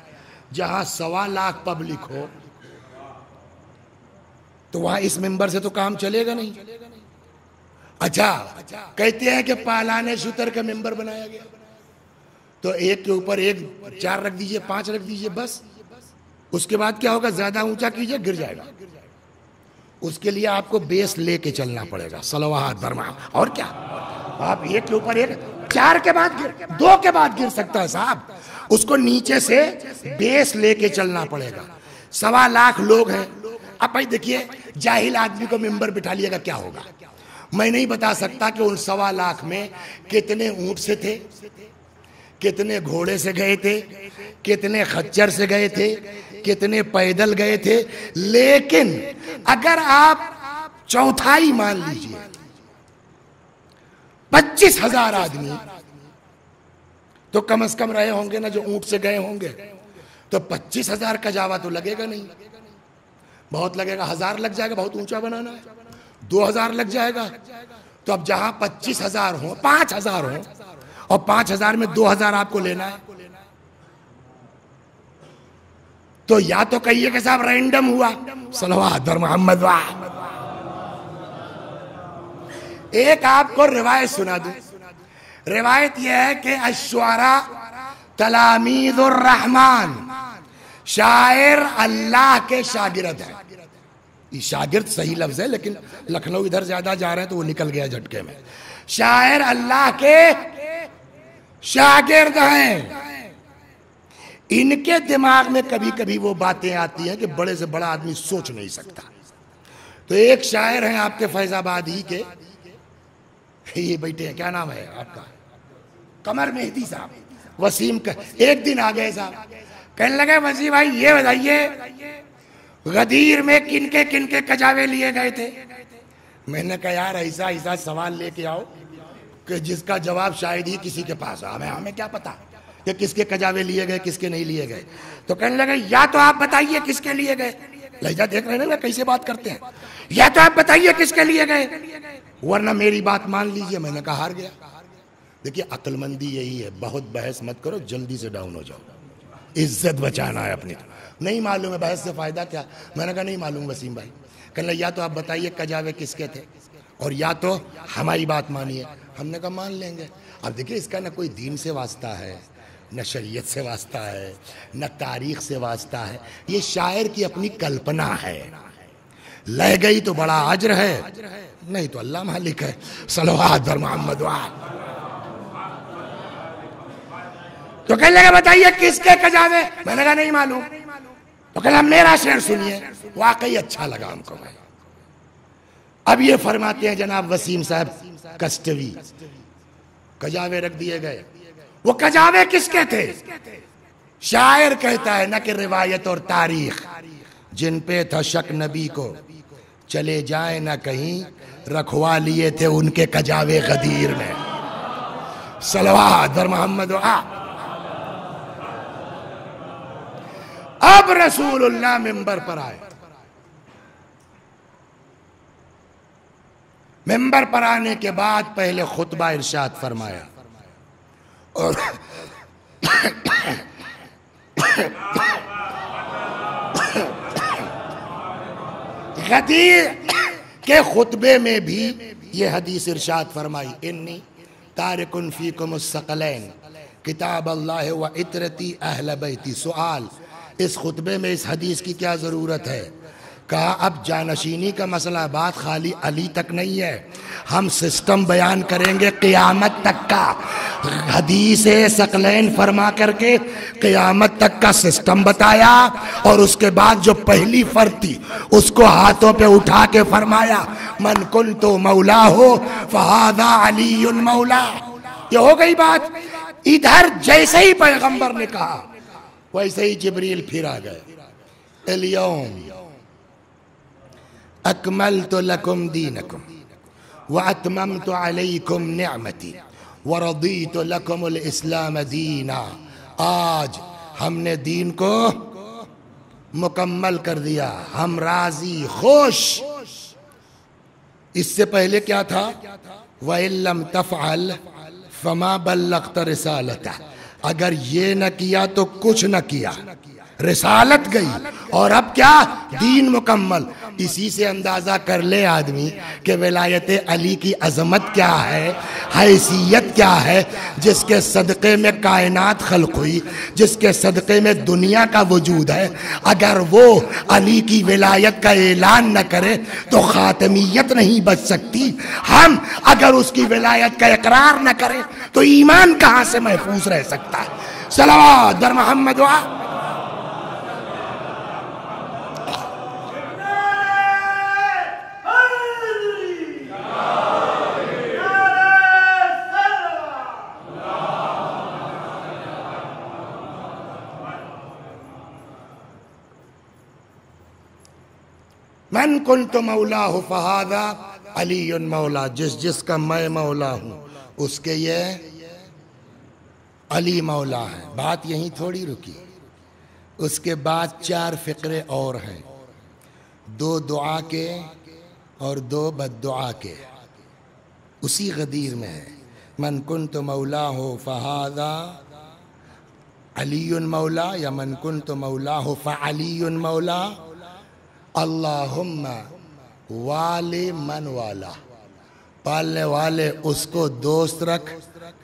جہاں 1,25,000 پبلک ہو تو وہاں اس ممبر سے تو کام چلے گا نہیں. اچھا کہتے ہیں کہ پالانے شتر کا ممبر بنایا گیا، تو ایک کے اوپر ایک 4 رکھ دیجئے، 5 رکھ دیجئے بس. اس کے بعد کیا ہوگا؟ زیادہ اونچا کیجئے گر جائے گا. اس کے لیے آپ کو بیس لے کے چلنا پڑے گا. صلوات برما. اور کیا آپ ایک کے اوپر ایک 4 کے بعد 2 کے بعد گر سکتا ہے صاحب. اس کو نیچے سے بیس لے کے چلنا پڑے گا. 1,25,000 لوگ ہیں. اب بھائی دیکھیے جاہل آدمی کو ممبر بٹھا لیے گا کیا ہوگا؟ میں نہیں بتا سکتا کہ ان 1,25,000 میں کتنے اونٹ سے تھے، کتنے گھوڑے سے گئے تھے، کتنے خچر سے گئے تھے، کتنے پیدل گئے تھے. لیکن اگر آپ چوتھائی مان لیجئے 25,000 آدمی تو کم از کم رہے ہوں گے نا جو اونٹ سے گئے ہوں گے. تو 25,000 کا جاوا تو لگے گا نہیں، بہت لگے گا. 1,000 لگ جائے گا، بہت اونچا بنانا ہے. 2,000 لگ جائے گا. تو اب جہاں 25,000 ہوں، 5,000 ہوں، اور 5,000 میں 2,000 آپ کو لینا ہے، تو یا تو کہیے کہ صاحب رینڈم ہوا. صلوات در محمد. ایک آپ کو روایت سنا دوں. روایت یہ ہے کہ الشعراء تلامید الرحمن، شاعر اللہ کے شاگرد ہیں. یہ شاگرد صحیح لفظ ہے لیکن لکھنؤ ادھر زیادہ جا رہے ہیں تو وہ نکل گیا جھٹکے میں. شاعر اللہ کے شاگرد ہیں. ان کے دماغ میں کبھی کبھی وہ باتیں آتی ہیں کہ بڑے سے بڑا آدمی سوچ نہیں سکتا. تو ایک شاعر ہیں آپ کے فیض آباد ہی کے، یہ بیٹے ہیں، کیا نام ہے آپ کا؟ قمر مہدی صاحب، وسیم کا. ایک دن آ گئے صاحب، کہنے لگے وسیم بھائی یہ بتائیے غدیر میں کن کے کجاوے لیے گئے تھے؟ میں نے کہا یار ایسا سوال لے کے آؤ کہ جس کا جواب شاید ہی کسی کے پاس آ. ہمیں کیا پتا کہ کس کے کجاوے لیے گئے کس کے نہیں لیے گئے. تو کہنے لگے یا تو آپ بتائیے کس کے لیے گئے. لہجہ دیکھ رہے ہیں نا کیسے بات کرتے ہیں. یا تو آپ بتائیے کس کے لیے گئے. ورنہ میری بات مان لیجئے. میں نے کہا ہار گیا. دیکھیے عقل مندی یہی ہے, بہت بحث مت کرو, جلدی سے ڈاؤن ہو جاؤ, عزت بچانا ہے اپنی. نہیں معلوم ہے بحث سے فائدہ کیا؟ میں نے کہا نہیں معلوم وسیم بھائی. کہنے یا تو آپ بتائیے کجاوے کس کے تھے, اور یا تو ہماری بات مانیے. ہم نے کہا مان لیں گے. اب دیکھیے اس کا نہ کوئی دین سے واسطہ ہے, نہ شریعت سے واسطہ ہے, نہ تاریخ سے واسطہ ہے. یہ شاعر کی اپنی کلپنا ہے. لے گئی تو بڑا اجر ہے, نہیں تو اللہ مالک ہے. صلوات بر محمد وآل. تو کہنے لگا بتائیے کس کے کجاوے؟ میں نے کہا نہیں معلوم. تو کہنے لگا میرا شعر سنیے. واقعی اچھا لگا ہم کو. بھائی اب یہ فرماتے ہیں جناب وسیم صاحب کسٹوی, کجاوے رکھ دیے گئے. وہ کجاوے کس کے تھے؟ شاعر کہتا ہے نہ کہ روایت اور تاریخ. جن پہ تھا شک نبی کو چلے جائیں نہ کہیں, رکھوا لیے تھے ان کے کجاوے غدیر میں. صلوات بر محمد وآل. اب رسول اللہ منبر پر آئے. منبر پر آنے کے بعد پہلے خطبہ ارشاد فرمایا, اور غدیر کے خطبے میں بھی یہ حدیث ارشاد فرمائی, انی تارکن فیکم الثقلین کتاب اللہ و عطرتی اہل بیتی. سوال, اس خطبے میں اس حدیث کی کیا ضرورت ہے؟ کہا اب جانشینی کا مسئلہ بات خالی علی تک نہیں ہے, ہم سسٹم بیان کریں گے قیامت تک کا. حدیث ثقلین فرما کر کے قیامت تک کا سسٹم بتایا, اور اس کے بعد جو پہلی فرد تھی اس کو ہاتھوں پہ اٹھا کے فرمایا من کنت مولا ہو فہذا علی مولا. یہ ہو گئی بات. ادھر جیسے ہی پیغمبر نے کہا ویسے ہی جبریل پھر آ گئے. الیوم اکملت لکم دینکم واتممت علیکم نعمتی ورضیت لکم الاسلام دینا. آج ہم نے دین کو مکمل کر دیا, ہم راضی خوش. اس سے پہلے کیا تھا؟ وَإِن لَّمْ تَفْعَلْ فَمَا بَلَّغْتَ رِسَالَتَهُ. اگر یہ نہ کیا تو کچھ نہ کیا, رسالت گئی. اور اب کیا؟ دین مکمل. اسی سے اندازہ کر لے آدمی کہ ولایت علی کی عظمت کیا ہے, حیثیت کیا ہے, جس کے صدقے میں کائنات خلق ہوئی, جس کے صدقے میں دنیا کا وجود ہے. اگر وہ علی کی ولایت کا اعلان نہ کرے تو خاتمیت نہیں بچ سکتی. ہم اگر اس کی ولایت کا اقرار نہ کریں تو ایمان کہاں سے محفوظ رہ سکتا ہے؟ صلوات بر محمد وآل. من کنت مولا فہذا علی مولا. جس کا میں مولا ہوں اس کے یہ علی مولا ہے. بات یہیں تھوڑی رکی. اس کے بعد 4 فقرے اور ہیں, 2 دعا کے اور 2 بد دعا کے. اسی غدیر میں ہے. من کنت مولا ہو فہذا علی مولا, یا من کنت مولا ہو فعلی مولا. اللہم والی من والا. پالنے والے اس کو دوست رکھ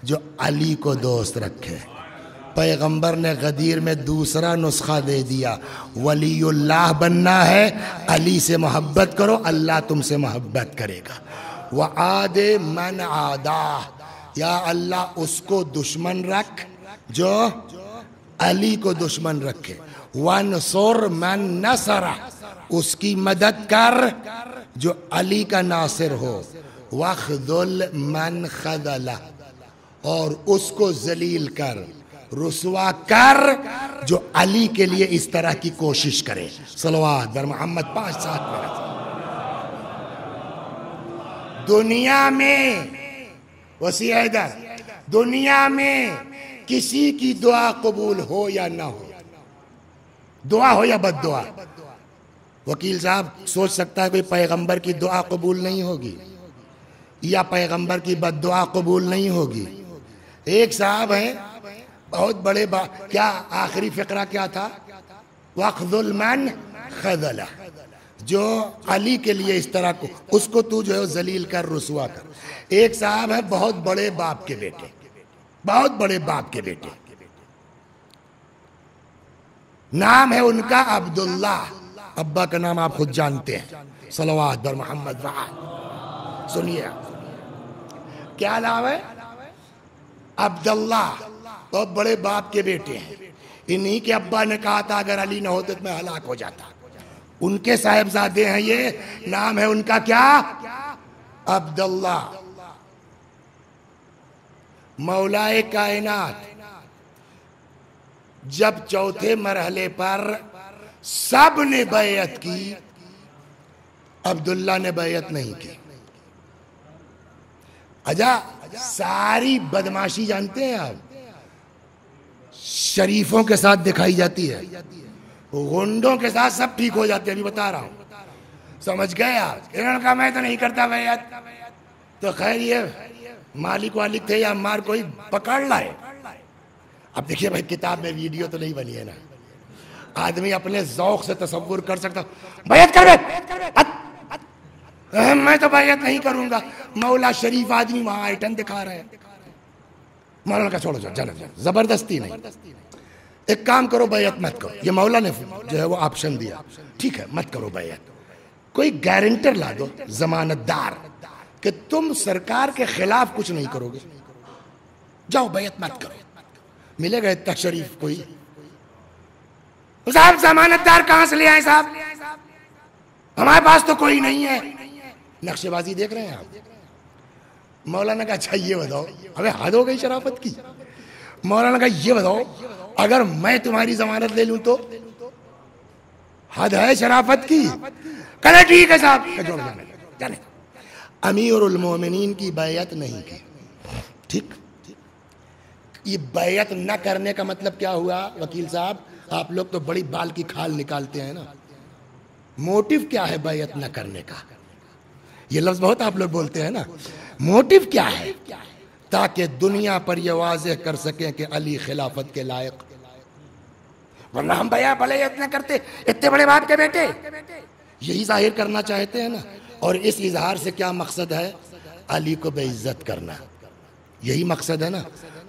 جو علی کو دوست رکھے. پیغمبر نے غدیر میں دوسرا نسخہ دے دیا, ولی اللہ بننا ہے, علی سے محبت کرو, اللہ تم سے محبت کرے گا. وعاد من عادہ, یا اللہ اس کو دشمن رکھ جو علی کو دشمن رکھے. وانصر من نصر, اس کی مدد کر جو علی کا ناصر ہو. وخذل من خذل, اور اس کو ذلیل کر, رسوا کر جو علی کے لیے اس طرح کی کوشش کرے. صلوات بر محمد. 5-7 منٹ. دنیا میں وسیع حیدر, دنیا میں کسی کی دعا قبول ہو یا نہ ہو, دعا ہو یا بد دعا, وکیل صاحب سوچ سکتا ہے کوئی پیغمبر کی دعا قبول نہیں ہوگی. یا پیغمبر کی بد دعا قبول نہیں ہوگی. ایک صاحب ہیں بہت بڑے کیا آخری فقرہ کیا تھا؟ وَخْذُلْ مَنْ خَذَلَ، جو علی کے لیے اس طرح کو اس کو تو جو ہے ذلیل کر، رسوا کر. ایک صاحب ہے بہت بڑے باپ کے بیٹے، بہت بڑے باپ کے بیٹے، نام ہے ان کا عبداللہ. ابا کا نام آپ خود جانتے ہیں، صلوات بر محمد وعال. سنیے کیا نام ہے؟ عبداللہ. بہت بڑے باپ کے بیٹے ہیں. انہی کے ابا نے کہا تھا اگر علی نہ ہوتے تو میں ہلاک ہو جاتا. ان کے صاحبزادے ہیں یہ. نام ہے ان کا کیا؟ عبداللہ. مولائے کائنات جب چوتھے مرحلے پر سب نے بیعت کی، عبداللہ نے بیعت نہیں کی. اجا ساری بدماشی جانتے ہیں آپ شریفوں کے ساتھ دکھائی جاتی ہے، غنڈوں کے ساتھ سب ٹھیک ہو جاتے ہیں. ابھی بتا رہا ہوں، سمجھ گئے آپ؟ انہوں نے کہا میں تو نہیں کرتا بیعت. تو خیر یہ مالک والک تھے یا عمار کوئی پکڑ لائے. اب دیکھیے بھائی کتاب میں ویڈیو تو نہیں بنی ہے نا، آدمی اپنے ذوق سے تصور کر سکتا بیعت کر میں تو بیعت نہیں کروں گا. مولا شریف آدمی وہاں آئٹن دکھا رہے ہیں. مولانا کا چھوڑو جاؤ، زبردستی نہیں. ایک کام کرو بیعت مت کرو. یہ مولا نے جو ہے وہ آپشن دیا، ٹھیک ہے مت کرو بیعت. کوئی گارنٹر لا دو، ضمانت دار، کہ تم سرکار کے خلاف کچھ نہیں کرو گے. جاؤ بیعت مت کرو. ملے گا اتنا شریف کوئی؟ صاحب ضمانت دار کہاں سے لے آئے صاحب؟ ہمارے پاس تو کوئی نہیں ہے. نقشے بازی دیکھ رہے ہیں آپ؟ مولانا کا اچھا یہ بتاؤ، ابے حد ہو گئی شرافت کی. مولانا کا یہ بتاؤ اگر میں تمہاری ضمانت لے لوں تو حد ہے شرافت کی؟ کہنا ٹھیک ہے صاحب جانے. امیر المومنین کی بیعت نہیں کی. ٹھیک، یہ بیعت نہ کرنے کا مطلب کیا ہوا وکیل صاحب؟ آپ لوگ تو بڑی بال کی کھال نکالتے ہیں نا. موٹیو کیا ہے بیعت نہ کرنے کا؟ یہ لفظ بہت آپ لوگ بولتے ہیں نا. موٹیو کیا ہے؟ تاکہ دنیا پر یہ واضح کر سکیں کہ علی خلافت کے لائق. ورنہ ہم بیعت نہ کرتے، اتنے بڑے باپ کے بیٹے. یہی ظاہر کرنا چاہتے ہیں نا. اور اس اظہار سے کیا مقصد ہے؟ علی کو بے عزت کرنا. یہی مقصد ہے نا.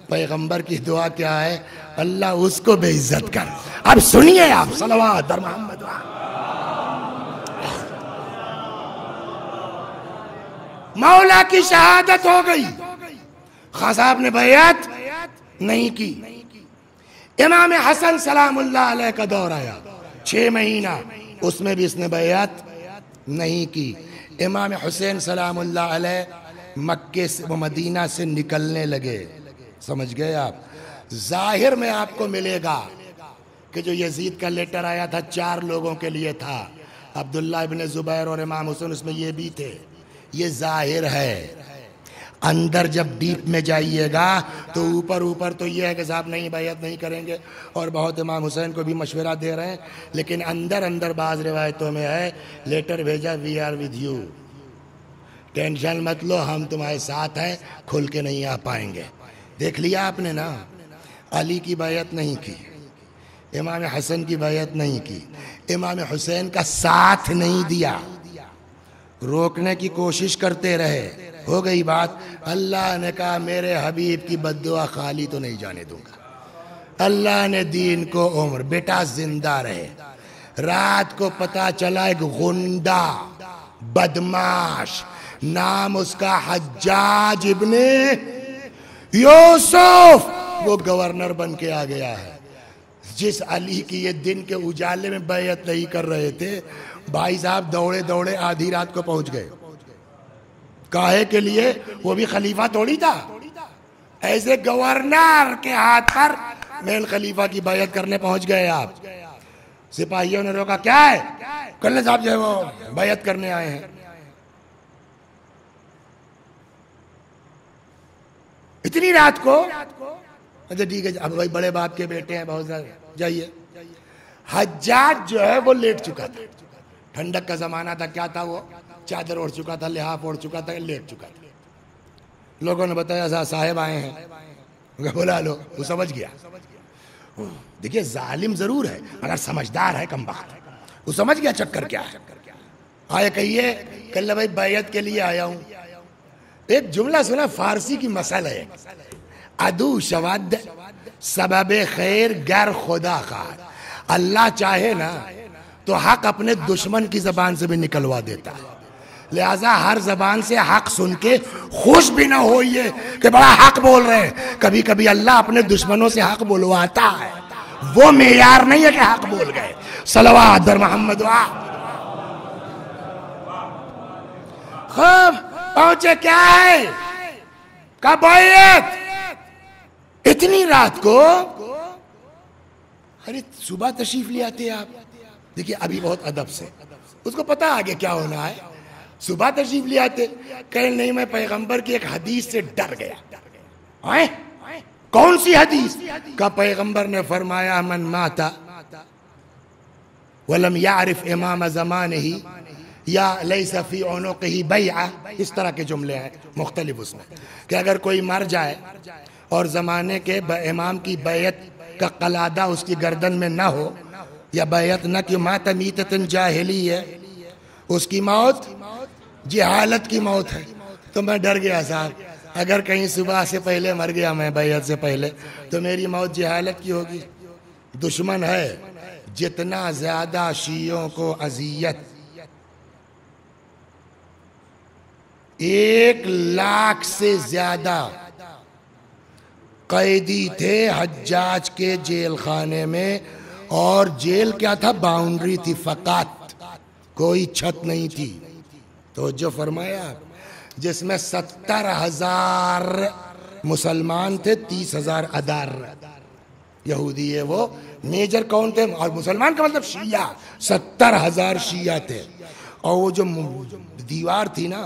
پیغمبر کی دعا کیا ہے؟ اللہ اس کو بے عزت کر. اب سنیے آپ، صلوات بر محمد. مولا کی شہادت ہو گئی، خان صاحب نے بیعت نہیں کی. امام حسن سلام اللہ علیہ کا دور آیا 6 مہینہ، اس میں بھی اس نے بیعت نہیں کی. امام حسین سلام اللہ علیہ مکے سے مدینہ سے نکلنے لگے. سمجھ گئے آپ؟ ظاہر میں آپ کو ملے گا کہ جو یزید کا لیٹر آیا تھا 4 لوگوں کے لیے تھا، عبداللہ ابن زبیر اور امام حسین، اس میں یہ بھی تھے. یہ ظاہر ہے. اندر جب ڈیپ میں جائیے گا تو اوپر تو یہ ہے کہ صاحب نہیں بیعت نہیں کریں گے، اور بہت امام حسین کو بھی مشورہ دے رہے ہیں. لیکن اندر بعض روایتوں میں ہے لیٹر بھیجا we are with you, tension مت لو ہم تمہارے ساتھ ہیں، کھل کے نہیں آ پائیں گے. دیکھ لیا آپ نے نا. علی کی بیعت نہیں کی، امام حسن کی بیعت نہیں کی، امام حسین کا ساتھ نہیں دیا، روکنے کی کوشش کرتے رہے. ہو گئی بات. اللہ نے کہا میرے حبیب کی بد دعا خالی تو نہیں جانے دوں گا. اللہ نے دین کو عمر، بیٹا زندہ رہے. رات کو پتا چلا ایک غنڈا بدماش، نام اس کا حجاج ابن یوسف، وہ گورنر بن کے آ گیا ہے. جس علی کی یہ دن کے اجالے میں بیعت نہیں کر رہے تھے، بھائی صاحب دوڑے آدھی رات کو پہنچ گئے. کاہے کے لیے؟ وہ بھی خلیفہ تھوڑی تھا. ایسے گورنر کے ہاتھ پر مین خلیفہ کی بیعت کرنے پہنچ گئے آپ. سپاہیوں نے روکا. کیا ہے؟ کلنے صاحب جو ہے وہ بیعت کرنے آئے ہیں. اتنی رات کو؟ اچھا ٹھیک ہے، اب بھائی بڑے باپ کے بیٹے ہیں بہت زیادہ، جائیے. حجاج جو ہے وہ لیٹ چکا تھا. ٹھنڈک کا زمانہ تھا. کیا تھا وہ؟ چادر اوڑھ چکا تھا، لحاف اوڑھ چکا تھا، لیٹ چکا تھا. لوگوں نے بتایا صاحب آئے ہیں، بلا لو، وہ سمجھ گیا۔ دیکھیے ظالم ضرور ہے مگر سمجھدار ہے کم بخت، وہ سمجھ گیا چکر کیا ہے۔ آئے کہیے کہ اللہ بھائی بیعت کے لیے آیا ہوں۔ ایک جملہ سنا فارسی کی مسئلہ ہے، عدو شود سبب خیر گر خدا خواہ۔ اللہ چاہے نا تو حق اپنے دشمن کی زبان سے بھی نکلوا دیتا ہے، لہذا ہر زبان سے حق سن کے خوش بھی نہ ہوئیے کہ بڑا حق بول رہے ہیں، کبھی کبھی اللہ اپنے دشمنوں سے حق بولواتا ہے، وہ معیار نہیں ہے کہ حق بول گئے۔ صلوات بر محمد خوب پہنچے کیا ہے کا بیعت اتنی رات کو، ارے صبح تشریف لے آتے آپ۔ دیکھیے ابھی بہت ادب سے، اس کو پتا آگے کیا ہونا ہے، صبح تشریف لے آتے، کہیں نہیں میں پیغمبر کی ایک حدیث سے ڈر گیا۔ کون سی حدیث؟ کا پیغمبر نے فرمایا من ماتا ولم يعرف امام زمانہ یا لیس فی عنقہ بیعہ، اس طرح کے جملے ہیں مختلف اس میں، کہ اگر کوئی مر جائے اور زمانے کے امام کی بیعت کا قلادہ اس کی گردن میں نہ ہو، یا بیعت نہ کہ مات میتۃ جاہلی ہے، اس کی موت جہالت کی موت ہے۔ تو میں ڈر گیا صاحب، اگر کہیں صبح سے پہلے مر گیا میں بیعت سے پہلے تو میری موت جہالت کی ہوگی۔ دشمن ہے جتنا زیادہ شیعوں کو اذیت، 1,00,000 سے زیادہ قیدی تھے حجاج کے جیل خانے میں، اور جیل کیا تھا؟ باؤنڈری تھی فقط، کوئی چھت نہیں تھی۔ توجہ فرمایا، جس میں 70,000 مسلمان تھے، 30,000 ادار یہودی ہے، وہ میجر کون تھے؟ اور مسلمان کا مطلب شیعہ، 70,000 شیعہ تھے۔ اور وہ جو دیوار تھی نا،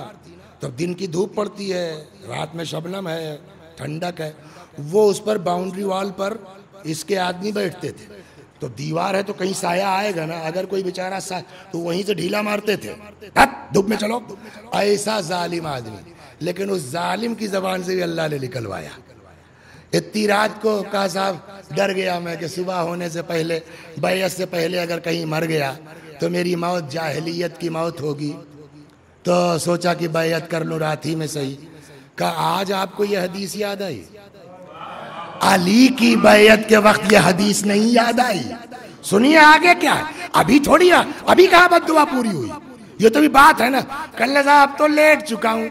تب دن کی دھوپ پڑتی ہے، رات میں شبنم ہے، ٹھنڈک ہے، وہ اس پر باؤنڈری وال پر اس کے آدمی بیٹھتے تھے۔ تو دیوار ہے تو کہیں سایہ آئے گا نا، اگر کوئی بیچارہ تو وہیں سے ڈھیلا مارتے تھے، دھوپ میں چلو۔ ایسا ظالم آدمی، لیکن اس ظالم کی زبان سے بھی اللہ نے نکلوایا۔ اتنی رات کو کہا صاحب ڈر گیا میں کہ صبح ہونے سے پہلے، بیعت سے پہلے اگر کہیں مر گیا تو میری موت جاہلیت کی موت ہوگی، تو سوچا کہ بیعت کر لوں رات ہی میں صحیح۔ کہا آج آپ کو یہ حدیث یاد آئی؟ علی کی بیعت کے وقت یہ حدیث نہیں یاد آئی؟ سنیے آگے کیا ہے، ابھی تھوڑی ہے، ابھی کہاں بد دعا پوری ہوئی، یہ تو بھی بات ہے نا۔ کل صاحب تو لیٹ چکا ہوں،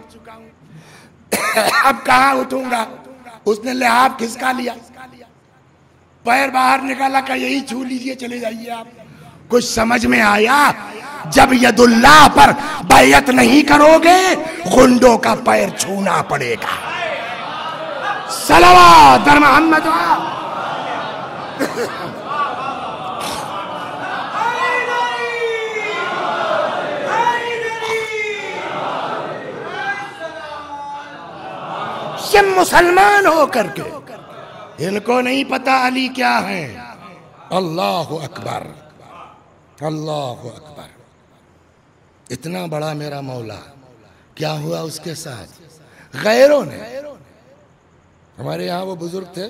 اب کہاں اٹھوں گا۔ اس نے لحاف کھسکا لیا، پیر باہر نکالا کہ یہی چھو لیجئے چلے جائیے آپ۔ کچھ سمجھ میں آیا؟ جب ید اللہ پر بیعت نہیں کرو گے خنڈوں کا پیر چھونا پڑے گا۔ صلوات در محمد۔ یہ مسلمان ہو کر کے ان کو نہیں پتا علی کیا ہیں۔ اللہ اکبر، اللہ اکبر، اتنا بڑا میرا مولا، کیا ہوا اس کے ساتھ؟ غیروں نے، ہمارے یہاں وہ بزرگ تھے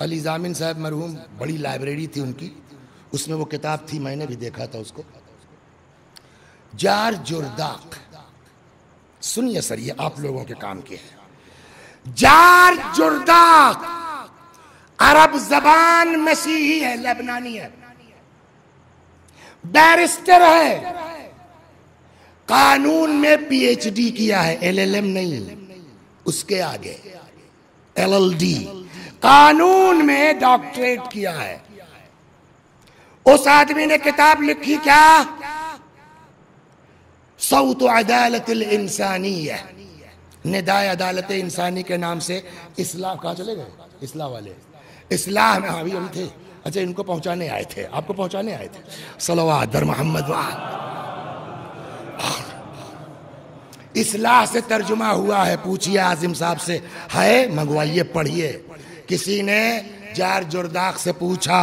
علی ضامن صاحب مرحوم، بڑی لائبریری تھی ان کی، اس میں وہ کتاب تھی، میں نے بھی دیکھا تھا اس کو، جار جرداق۔ سنیے سر، یہ آپ لوگوں کے کام کی ہے۔ جار جرداق عرب زبان مسیحی ہے، لبنانی ہے، بیرسٹر ہے، قانون میں پی ایچ ڈی کیا ہے، LLM نہیں، اس کے آگے LLD، قانون میں ڈاکٹریٹ کیا ہے۔ اس آدمی نے کتاب لکھی کیا؟ صوت عدالت الانسانیہ، ندائے عدالت انسانی کے نام سے اصلاح، کہاں چلے گئے اصلاح والے؟ اصلاح میں ابھی تھے، اچھا ان کو پہنچانے آئے تھے، آپ کو پہنچانے آئے تھے۔ صلوات در محمد۔ اصلاح سے ترجمہ ہوا ہے، پوچھئے عاظم صاحب سے، ہے منگوائیے پڑھیے۔ کسی نے جار جرداق سے پوچھا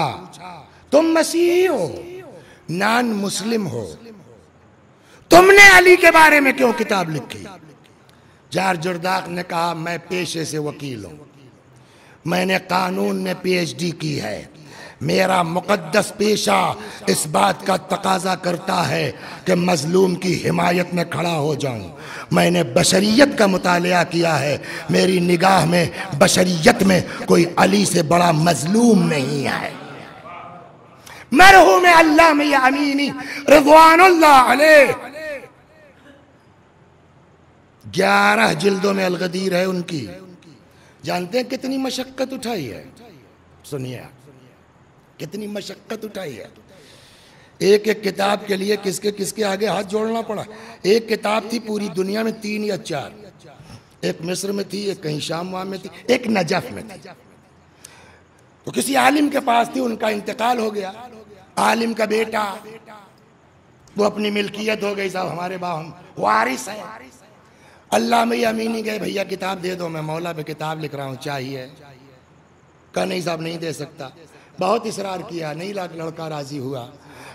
تم مسیحی ہو، نان مسلم ہو، تم نے علی کے بارے میں کیوں کتاب لکھی؟ جار جرداق نے کہا میں پیشے سے وکیل ہوں، میں نے قانون میں پی ایچ ڈی کی ہے، میرا مقدس پیشہ اس بات کا تقاضا کرتا ہے کہ مظلوم کی حمایت میں کھڑا ہو جاؤں۔ میں نے بشریت کا مطالعہ کیا ہے، میری نگاہ میں بشریت میں کوئی علی سے بڑا مظلوم نہیں ہے۔ مرحوم علامہ امینی رضوان اللہ علیہ 11 جلدوں میں الغدیر ہے ان کی۔ جانتے ہیں کتنی مشقت اٹھائی ہے؟ سنیے کتنی مشقت اٹھائی ہے۔ ایک ایک کتاب کے لیے کس کے آگے ہاتھ جوڑنا پڑا۔ ایک کتاب تھی پوری دنیا میں 3 یا 4، ایک مصر میں تھی، ایک کہیں شام وہاں میں تھی، ایک نجف میں تھی۔ تو کسی عالم کے پاس تھی، ان کا انتقال ہو گیا، عالم کا بیٹا، وہ اپنی ملکیت ہو گئی، صاحب ہمارے باہم وارث ہے۔ علامہ امینی گئے، بھیا کتاب دے دو، میں مولا پہ کتاب لکھ رہا ہوں، چاہیے؟ کہا نہیں صاحب نہیں دے سکتا۔ بہت اصرار کیا، نہیں لڑکا راضی ہوا۔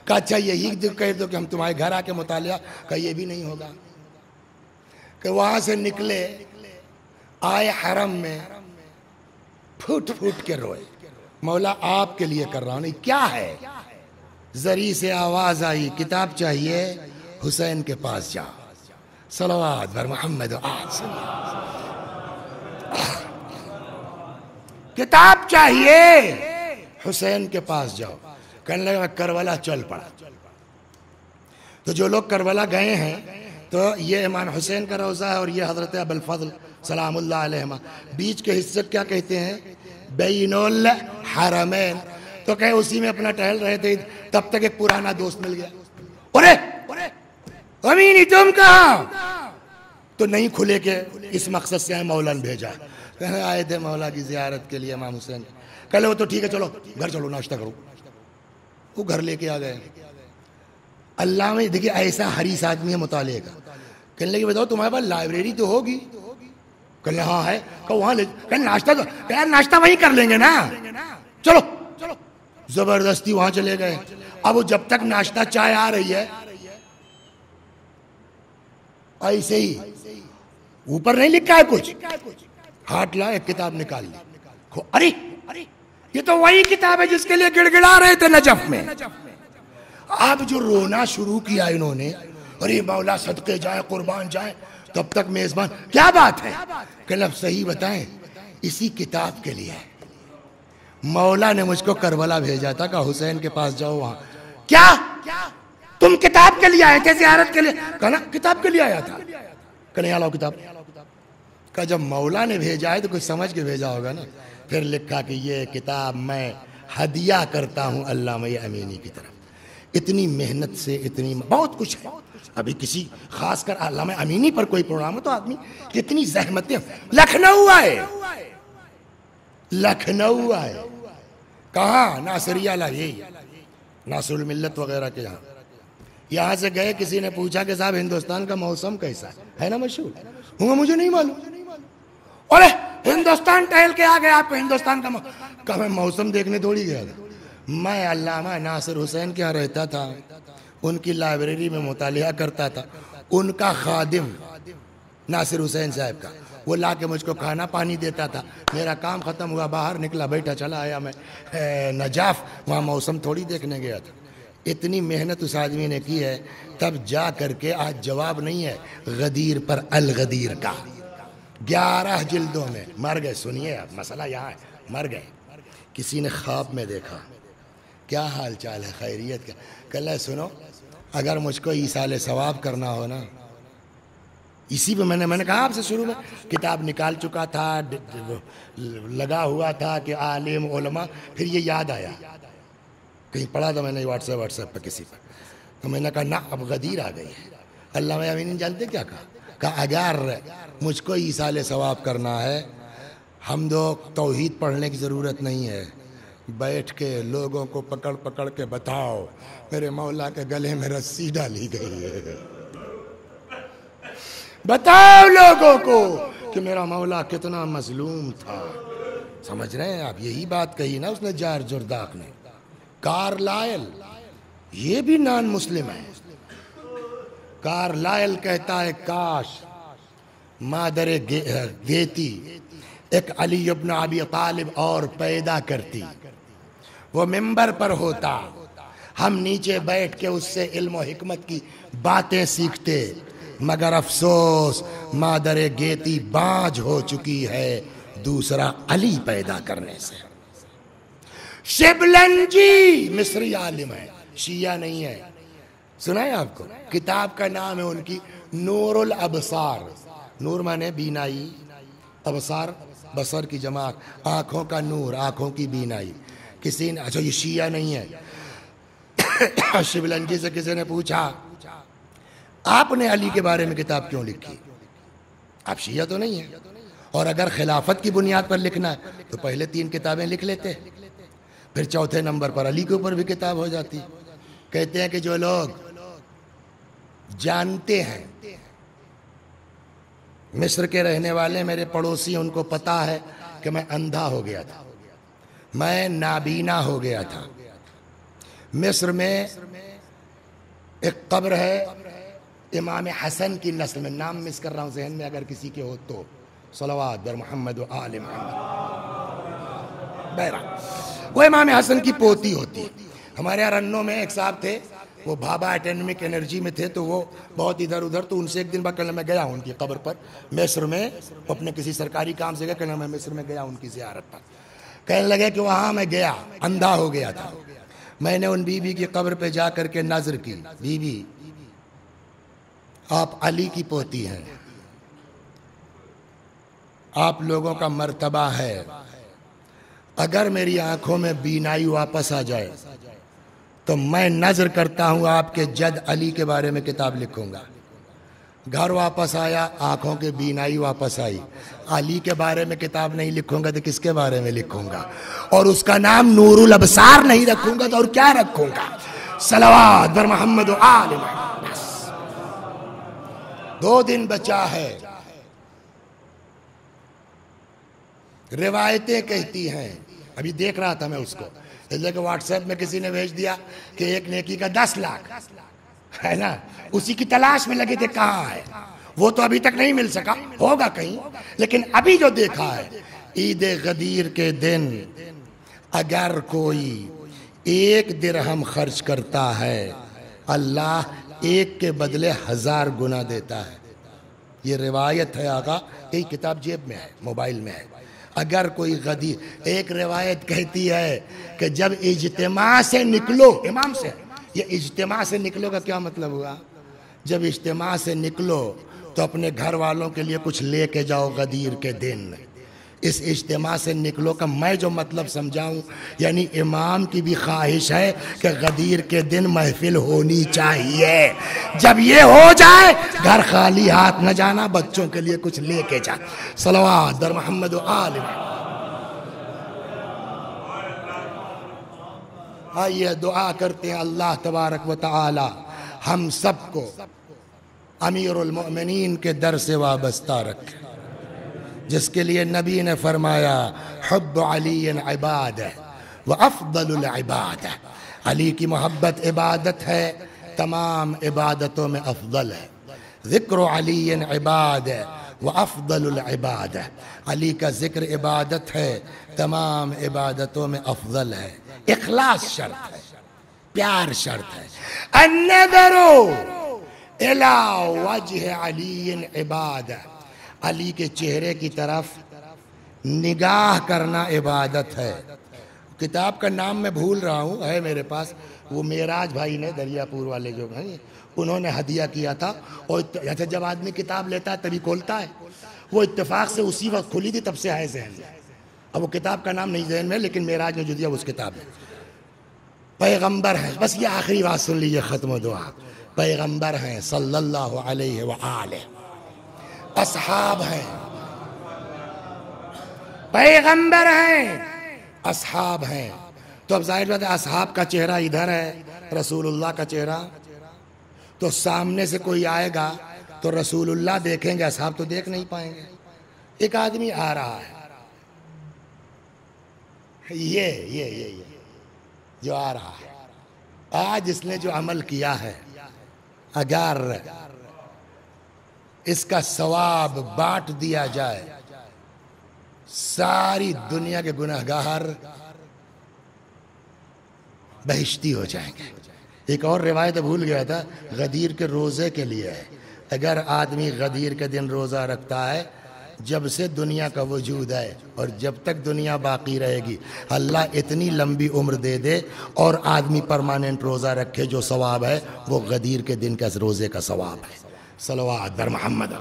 کہا اچھا یہی کہہ دو کہ ہم تمہارے گھر آ کے مطالعہ، کہا یہ بھی نہیں ہوگا۔ کہ وہاں سے نکلے، آئے حرم میں، پھوٹ پھوٹ کے روئے، مولا آپ کے لیے کر رہا ہوں۔ نہیں کیا ہے؟ زری سے آواز آئی، کتاب چاہیے؟ حسین کے پاس جاؤ، صلوات بر محمد کتاب چاہیے؟ حسین کے پاس جاؤ۔ کہنے لگا کربلا چل پڑا۔ تو جو لوگ کربلا گئے ہیں تو یہ امام حسین کا روضہ ہے اور یہ حضرت ابوالفضل سلام اللہ علیہما، بیچ کے حصے کیا کہتے ہیں؟ بین الحرمین۔ تو کہ اسی میں اپنا ٹہل رہے تھے، تب تک ایک پرانا دوست مل گیا۔ ارے امینی تم کہاں؟ تو نہیں کھلے کہ اس مقصد سے آئے، مولا نے بھیجا، کہنے آئے تھے مولا کی زیارت کے لیے امام حسین۔ کہلے وہ تو ٹھیک ہے، چلو گھر چلو ناشتہ کرو۔ وہ گھر لے کے آ گئے۔ اللہ میں دیکھیے ایسا حریص آدمی ہے مطالعے کا۔ کہنے لگے بتاؤ تمہارے پاس لائبریری تو ہوگی؟ کہنے ہاں ہے۔ کہ وہاں لے، کہنے ناشتہ تو، کہ ناشتہ وہیں کر لیں گے نا، چلو۔ زبردستی وہاں چلے گئے۔ اب وہ جب تک ناشتہ چائے آ رہی ہے، ایسے ہی اوپر نہیں لکھا ہے کچھ، ہاتھ لا ایک کتاب نکال لی۔ ارے یہ تو وہی کتاب ہے جس کے لیے گڑ گڑا رہے تھے نجف میں۔ اب جو رونا شروع کیا انہوں نے، ارے مولا صدقے جائیں قربان جائیں، تب تک میزبان کیا بات ہے؟ کہ اب صحیح بتائیں، اسی کتاب کے لیے مولا نے مجھ کو کربلا بھیجا تھا، کہ حسین کے پاس جاؤ وہاں۔ کیا تم کتاب کے لیے آئے تھے زیارت کے لیے؟ کہنا کتاب کے لیے آیا تھا۔ کہ نہیں لاؤ کتاب۔ کہ جب مولا نے بھیجا ہے تو کچھ سمجھ کے بھیجا ہوگا نا۔ پھر لکھا کہ یہ کتاب میں ہدیہ کرتا ہوں علامہ امینی کی طرف۔ اتنی محنت سے، اتنی بہت کچھ ہے۔ ابھی کسی خاص کر علامہ امینی پر کوئی پروگرام ہو تو آدمی کتنی زحمتیں، لکھنؤ آئے، لکھنؤ آئے، کہاں؟ ناصریہ یہی ناصر الملت وغیرہ کے یہاں۔ یہاں سے گئے، کسی نے پوچھا کہ صاحب ہندوستان کا موسم کیسا ہے نا مشہور؟ مجھے نہیں معلوم۔ ارے ہندوستان ٹہل کے آ گیا، آپ کو ہندوستان کا کہ میں موسم دیکھنے تھوڑی گیا تھا، میں علامہ ناصر حسین کے یہاں رہتا تھا، ان کی لائبریری میں مطالعہ کرتا تھا۔ ان کا خادم ناصر حسین صاحب کا، وہ لا کے مجھ کو کھانا پانی دیتا تھا۔ میرا کام ختم ہوا، باہر نکلا، بیٹھا، چلا آیا میں نجاف، وہاں موسم تھوڑی دیکھنے گیا تھا۔ اتنی محنت اس آدمی نے کی ہے، تب جا کر کے آج جواب نہیں ہے غدیر پر الغدیر کا۔ 11 جلدوں میں مر گئے۔ سنیے اب مسئلہ یہاں ہے، مر گئے۔ کسی نے خواب میں دیکھا، کیا حال چال ہے، خیریت کیا؟ کہلا سنو، اگر مجھ کو ایصال ثواب کرنا ہو نا، اسی پہ میں نے کہا آپ سے شروع میں کتاب نکال چکا تھا، لگا ہوا تھا کہ عالم علماء، پھر یہ یاد آیا، کہیں پڑھا تھا میں نے واٹس ایپ پہ کسی پر، تو میں نے کہا نا اب غدیر آ گئی ہے۔ علامہ امینی جانتے کیا کہا اگر مجھ کو ایصال ثواب کرنا ہے، حمد و توحید پڑھنے کی ضرورت نہیں ہے، بیٹھ کے لوگوں کو پکڑ پکڑ کے بتاؤ میرے مولا کے گلے میں رسی ڈالی گئی ہے، بتاؤ لوگوں کو کہ میرا مولا کتنا مظلوم تھا۔ سمجھ رہے ہیں آپ؟ یہی بات کہی نا اس نے جار جرداق نے۔ کارلائل یہ بھی نان مسلم ہے۔ کارلائل کہتا ہے کاش مادر دیتی ایک علی ابن ابی طالب اور پیدا کرتی، وہ ممبر پر ہوتا، ہم نیچے بیٹھ کے اس سے علم و حکمت کی باتیں سیکھتے، مگر افسوس مادر گیتی بانجھ ہو چکی ہے دوسرا علی پیدا کرنے سے۔ شبلنجی مصری عالم ہے، شیعہ نہیں ہے، سنا ہے آپ کو؟ کتاب کا نام ہے ان کی نور الابصار، نور مانے بینائی، ابصار بصر کی جمع، آنکھوں کا نور، آنکھوں کی بینائی۔ کسی نے اچھا یہ شیعہ نہیں ہے۔ شبلنجی سے کسی نے پوچھا آپ نے علی کے بارے میں کتاب کیوں لکھی؟ آپ شیعہ تو نہیں ہیں، اور اگر خلافت کی بنیاد پر لکھنا ہے تو پہلے 3 کتابیں لکھ لیتے، پھر چوتھے نمبر پر علی کے اوپر بھی کتاب ہو جاتی۔ کہتے ہیں کہ جو لوگ جانتے ہیں، مصر کے رہنے والے میرے پڑوسی، ان کو پتا ہے کہ میں اندھا ہو گیا تھا، میں نابینا ہو گیا تھا۔ مصر میں ایک قبر ہے امام حسن کی نسل میں، نام مس کر رہا ہوں ذہن میں اگر کسی کے ہو تو، صلوات بر محمد و آل محمد۔ بہرحال وہ امام حسن کی پوتی ہوتی۔ ہمارے یہاں رنوں میں ایک صاحب تھے، وہ بھابا ایٹمک انرجی میں تھے، تو وہ بہت ادھر ادھر، تو ان سے ایک دن بعد کہنے میں گیا ہوں ان کی قبر پر مصر میں، اپنے کسی سرکاری کام سے گیا، کہنے میں مصر میں گیا ان کی زیارت پر، کہنے لگے کہ وہاں میں گیا، اندھا ہو گیا تھا، میں نے ان بی بی کی قبر پہ جا کر کے نظر کی، بی بی آپ علی کی پوتی ہیں، آپ لوگوں کا مرتبہ ہے، اگر میری آنکھوں میں بینائی واپس آ جائے تو میں نظر کرتا ہوں آپ کے جد علی کے بارے میں کتاب لکھوں گا۔ گھر واپس آیا، آنکھوں کے بینائی واپس آئی، علی کے بارے میں کتاب نہیں لکھوں گا تو کس کے بارے میں لکھوں گا؟ اور اس کا نام نور الابصار نہیں رکھوں گا تو اور کیا رکھوں گا؟ صلوات بر محمد و آل محمد۔ 2 دن بچا ہے، روایتیں کہتی ہیں، ابھی دیکھ رہا تھا میں اس کو، اس لیے کہ واٹس ایپ میں کسی نے بھیج دیا کہ ایک نیکی کا 10 لاکھ ہے نا، اسی کی تلاش میں لگے تھے کہاں ہے، وہ تو ابھی تک نہیں مل سکا، ہوگا کہیں، لیکن ابھی جو دیکھا ہے، عید غدیر کے دن اگر کوئی 1 درہم خرچ کرتا ہے، اللہ 1 کے بدلے 1000 گنا دیتا ہے۔ یہ روایت ہے آقا، کئی کتاب جیب میں ہے، موبائل میں ہے۔ اگر کوئی غدیر، ایک روایت کہتی ہے کہ جب اجتماع سے نکلو، امام سے، یہ اجتماع سے نکلو کا کیا مطلب ہوا؟ جب اجتماع سے نکلو تو اپنے گھر والوں کے لیے کچھ لے کے جاؤ غدیر کے دن۔ اس اجتماع سے نکلو کا میں جو مطلب سمجھاؤں، یعنی امام کی بھی خواہش ہے کہ غدیر کے دن محفل ہونی چاہیے، جب یہ ہو جائے گھر خالی ہاتھ نہ جانا، بچوں کے لیے کچھ لے کے جا۔ صلوات در محمد و آل محمد۔ آئیے دعا کرتے ہیں اللہ تبارک و تعالی ہم سب کو امیر المؤمنین کے در سے وابستہ رکھے، جس کے لیے نبی نے فرمایا حب علی عبادہ وافضل العبادہ، علی کی محبت عبادت ہے، تمام عبادتوں میں افضل ہے۔ ذکر علی عبادہ وافضل العبادہ، علی کا ذکر عبادت ہے، تمام عبادتوں میں افضل ہے۔ اخلاص شرط ہے، پیار شرط ہے۔ النظر الی وجہ علی عبادہ، علی کے چہرے کی طرف نگاہ کرنا عبادت ہے۔ کتاب کا نام میں بھول رہا ہوں، ہے میرے پاس، وہ معراج بھائی نے، دریا پور والے جو ہیں، انہوں نے ہدیہ کیا تھا، اور جب آدمی کتاب لیتا ہے تبھی کھولتا ہے، وہ اتفاق سے اسی وقت کھلی تھی، تب سے ہے ذہن میں، اب وہ کتاب کا نام نہیں ذہن میں، لیکن معراج نے جو دیا اس کتاب ہے۔ پیغمبر ہیں، بس یہ آخری بات سن لیجیے، ختم و دعا، پیغمبر ہیں صلی اللہ علیہ وآلہ، اصحاب ہیں، پیغمبر ہیں، اصحاب ہیں، تو اب ظاہر بات ہے اصحاب کا چہرہ ادھر ہے، رسول اللہ کا چہرہ، تو سامنے سے کوئی آئے گا تو رسول اللہ دیکھیں گے، اصحاب تو دیکھ نہیں پائیں گے۔ ایک آدمی آ رہا ہے، یہ جو آ رہا ہے، آج اس نے جو عمل کیا ہے، اگر اس کا ثواب بانٹ دیا جائے، ساری دنیا کے گناہگار بہشتی ہو جائیں گے۔ ایک اور روایت بھول گیا تھا، غدیر کے روزے کے لیے ہے۔ اگر آدمی غدیر کے دن روزہ رکھتا ہے، جب سے دنیا کا وجود ہے اور جب تک دنیا باقی رہے گی، اللہ اتنی لمبی عمر دے دے اور آدمی پرماننٹ روزہ رکھے، جو ثواب ہے وہ غدیر کے دن کا روزے کا ثواب ہے۔ صلوات بر محمد۔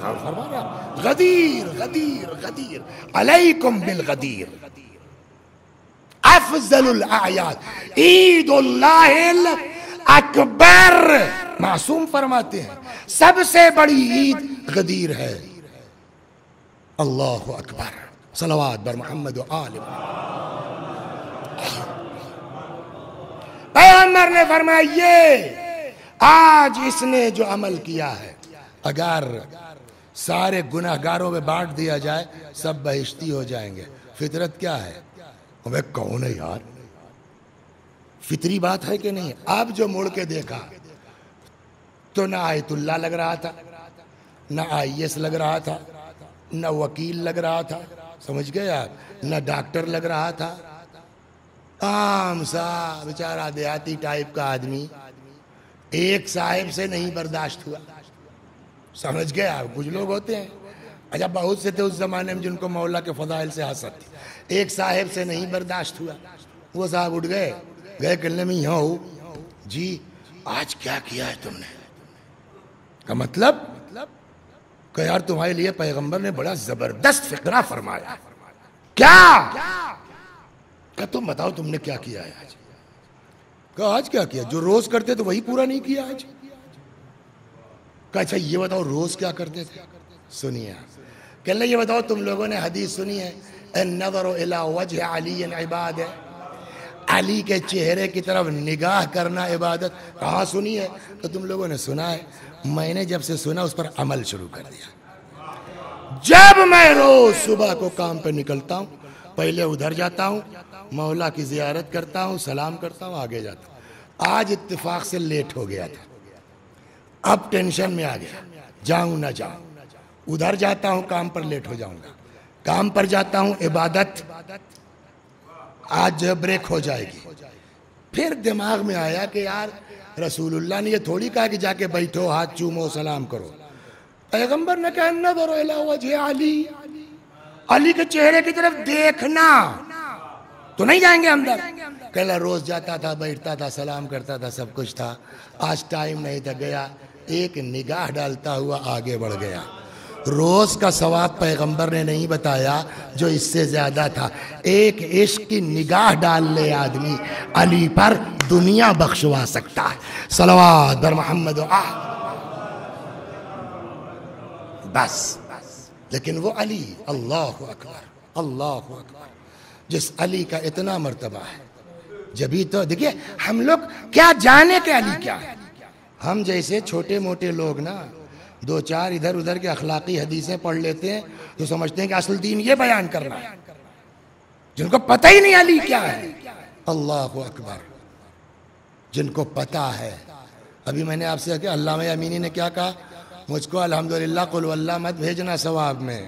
غدیر غدیر غدیر، علیکم بالغدیر، افضل الاعیاد، عید اللہ اکبر۔ معصوم فرماتے ہیں سب سے بڑی عید غدیر ہے۔ اللہ اکبر، صلوات بر محمد و آل محمد۔ پیغمبر نے فرمایا یہ آج اس نے جو عمل کیا ہے، اگر سارے گناہگاروں میں بانٹ دیا جائے، سب بہشتی ہو جائیں گے۔ فطرت کیا ہے؟ ہمیں کون ہے یار؟ فطری بات ہے کہ نہیں؟ اب جو مڑ کے دیکھا تو نہ آیت اللہ لگ رہا تھا، نہ آئی ایس لگ رہا تھا، نہ وکیل لگ رہا تھا، سمجھ گئے آپ، نہ ڈاکٹر لگ رہا تھا، عام سا بیچارہ دیہاتی ٹائپ کا آدمی، ایک صاحب سے نہیں برداشت ہوا، سمجھ گئے آپ۔ کچھ لوگ ہوتے ہیں، اچھا بہت سے تھے اس زمانے میں جن کو مولا کے فضائل سے حسد تھی، ایک صاحب سے نہیں برداشت ہوا، وہ صاحب اٹھ گئے کہنے میں یہاں ہو جی آج کیا کیا ہے تم نے؟ کا مطلب کہ یار تمہارے لیے پیغمبر نے بڑا زبردست فقرہ فرمایا۔ کیا کہ تم بتاؤ تم نے کیا کیا ہے آج؟ کہا آج کیا کیا؟ جو روز کرتے تو وہی پورا نہیں کیا آج۔ کہا اچھا یہ بتاؤ روز کیا کرتے تھے؟ سنیے کہ اللہ یہ بتاؤ تم لوگوں نے حدیث سنی ہے النظر الی وجہ علی عباد ہے، علی کے چہرے کی طرف نگاہ کرنا عبادت؟ کہاں سنی ہے؟ تو تم لوگوں نے سنا ہے۔ میں نے جب سے سنا اس پر عمل شروع کر دیا۔ جب میں روز صبح کو کام پہ نکلتا ہوں، پہلے ادھر جاتا ہوں، مولا کی زیارت کرتا ہوں، سلام کرتا ہوں، آگے جاتا ہوں۔ آج اتفاق سے لیٹ ہو گیا تھا، اب ٹینشن میں آ گیا، جاؤں نہ جاؤں، ادھر جاتا ہوں کام پر لیٹ ہو جاؤں گا، کام پر جاتا ہوں عبادت آج بریک ہو جائے گی۔ پھر دماغ میں آیا کہ یار رسول اللہ نے یہ تھوڑی کہا کہ جا کے بیٹھو، ہاتھ چومو، سلام کرو۔ پیغمبر نے کہا نظر الی وجہ علی، علی کے چہرے کی طرف دیکھنا، تو نہیں جائیں گے اندر؟ کہلا روز جاتا تھا، بیٹھتا تھا، سلام کرتا تھا، سب کچھ تھا، آج ٹائم نہیں تھا، گیا ایک نگاہ ڈالتا ہوا آگے بڑھ گیا۔ روز کا ثواب پیغمبر نے نہیں بتایا، جو اس سے زیادہ تھا، ایک عشق کی نگاہ ڈال لے آدمی علی پر، دنیا بخشوا سکتا ہے۔ صلوات بر محمد و آل۔ بس لیکن وہ علی، اللہ اکبر اللہ اکبر، جس علی کا اتنا مرتبہ ہے، جبھی تو دیکھیے ہم لوگ کیا جانے کہ علی کیا ہے۔ ہم جیسے چھوٹے موٹے لوگ نا دو چار ادھر ادھر کے اخلاقی حدیثیں پڑھ لیتے ہیں تو سمجھتے ہیں کہ اصل دین یہ بیان کرنا ہے، جن کو پتہ ہی نہیں علی کیا ہے۔ اللہ اکبر، جن کو پتہ ہے۔ ابھی میں نے آپ سے کہا علامہ امینی نے کیا کہا، مجھ کو الحمدللہ قل واللہ مت بھیجنا ثواب میں،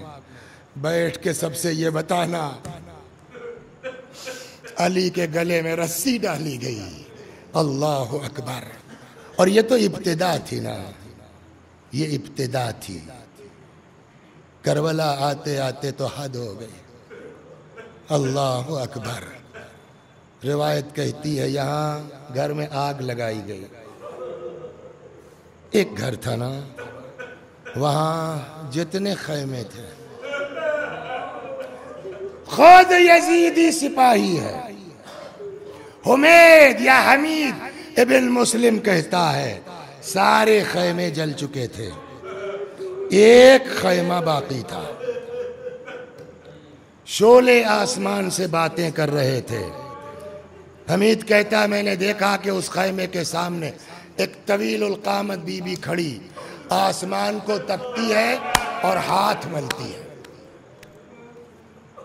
بیٹھ کے سب سے یہ بتانا علی کے گلے میں رسی ڈالی گئی۔ اللہ اکبر۔ اور یہ تو ابتدا تھی نا، یہ ابتدا تھی، کربلا آتے آتے تو حد ہو گئی۔ اللہ اکبر۔ روایت کہتی ہے یہاں گھر میں آگ لگائی گئی، ایک گھر تھا نا، وہاں جتنے خیمے تھے، خود یزیدی سپاہی ہے، حمید یا حمید ابن مسلم کہتا ہے سارے خیمے جل چکے تھے، ایک خیمہ باقی تھا، شعلے آسمان سے باتیں کر رہے تھے۔ حمید کہتا ہے میں نے دیکھا کہ اس خیمے کے سامنے ایک طویل القامت بی بی کھڑی، آسمان کو تکتی ہے اور ہاتھ ملتی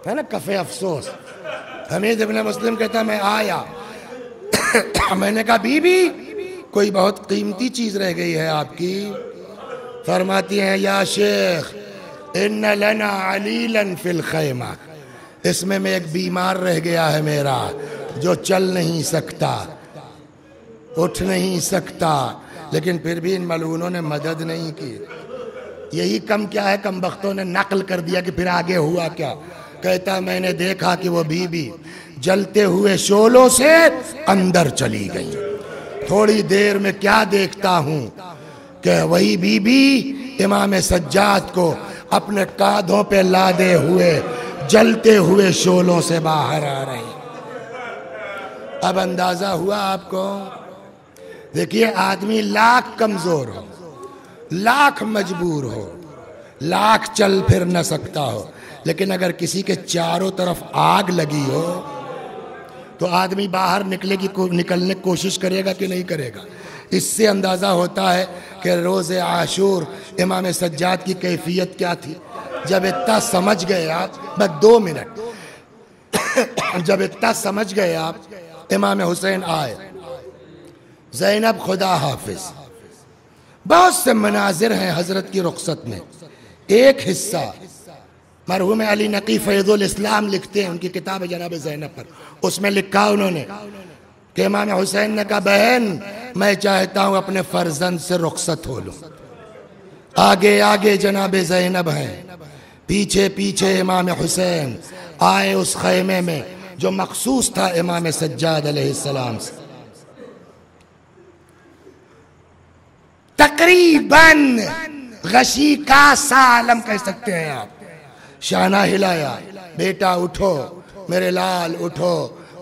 ہے نا، کفِ افسوس۔ حمید ابن مسلم کہتا ہے میں آیا، میں نے کہا بی بی کوئی بہت قیمتی چیز رہ گئی ہے آپ کی؟ فرماتی ہیں یا شیخ ان لنا علیلا فی الخیمہ، اس میں ایک بیمار رہ گیا ہے میرا جو چل نہیں سکتا، اٹھ نہیں سکتا، لیکن پھر بھی ان ملعونوں نے مدد نہیں کی۔ یہی کم کیا ہے، کم بختوں نے نقل کر دیا کہ پھر آگے ہوا کیا۔ کہتا میں نے دیکھا کہ وہ بی بی جلتے ہوئے شعلوں سے اندر چلی گئی۔ تھوڑی دیر میں کیا دیکھتا ہوں کہ وہی بی بی امام سجاد کو اپنے کاندھوں پہ لادے ہوئے جلتے ہوئے شعلوں سے باہر آ رہی۔ اب اندازہ ہوا آپ کو؟ دیکھیے آدمی لاکھ کمزور ہو، لاکھ مجبور ہو، لاکھ چل پھر نہ سکتا ہو، لیکن اگر کسی کے چاروں طرف آگ لگی ہو تو آدمی باہر نکلنے کی کوشش کرے گا کہ نہیں کرے گا؟ اس سے اندازہ ہوتا ہے کہ روز عاشور امام سجاد کی کیفیت کیا تھی۔ جب اتنا سمجھ گئے آپ، بس 2 منٹ، جب اتنا سمجھ گئے آپ، امام حسین آئے، زینب خدا حافظ، بہت سے مناظر ہیں حضرت کی رخصت میں۔ ایک حصہ مرحوم علی نقی فیض الاسلام لکھتے ہیں، ان کی کتاب ہے جناب زینب پر، اس میں لکھا انہوں نے کہ امام حسین نے کہا بہن میں چاہتا ہوں اپنے فرزند سے رخصت ہو لوں۔ آگے آگے جناب زینب ہیں، پیچھے پیچھے امام حسین آئے اس خیمے میں جو مخصوص تھا امام سجاد علیہ السلام سے۔ تقریباً غشی کا سالم کہہ سکتے ہیں آپ۔ شانہ ہلایا، بیٹا اٹھو میرے لال اٹھو،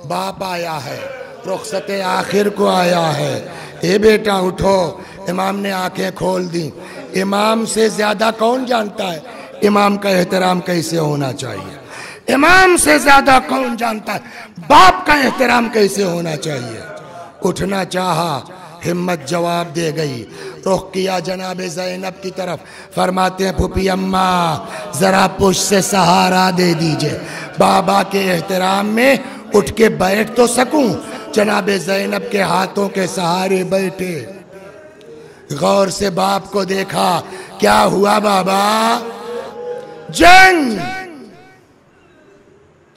باپ آیا ہے، رخصت آخر کو آیا ہے، اے بیٹا اٹھو۔ امام نے آنکھیں کھول دیں۔ امام سے زیادہ کون جانتا ہے امام کا احترام کیسے ہونا چاہیے؟ امام سے زیادہ کون جانتا ہے باپ کا احترام کیسے ہونا چاہیے؟ اٹھنا چاہا، ہمت جواب دے گئی، رخ کیا جناب زینب کی طرف، فرماتے ہیں پھوپھی اماں ذرا پشت سے سہارا دے دیجئے، بابا کے احترام میں اٹھ کے بیٹھ تو سکوں۔ جناب زینب کے ہاتھوں کے سہارے بیٹھے، غور سے باپ کو دیکھا، کیا ہوا بابا؟ جنگ۔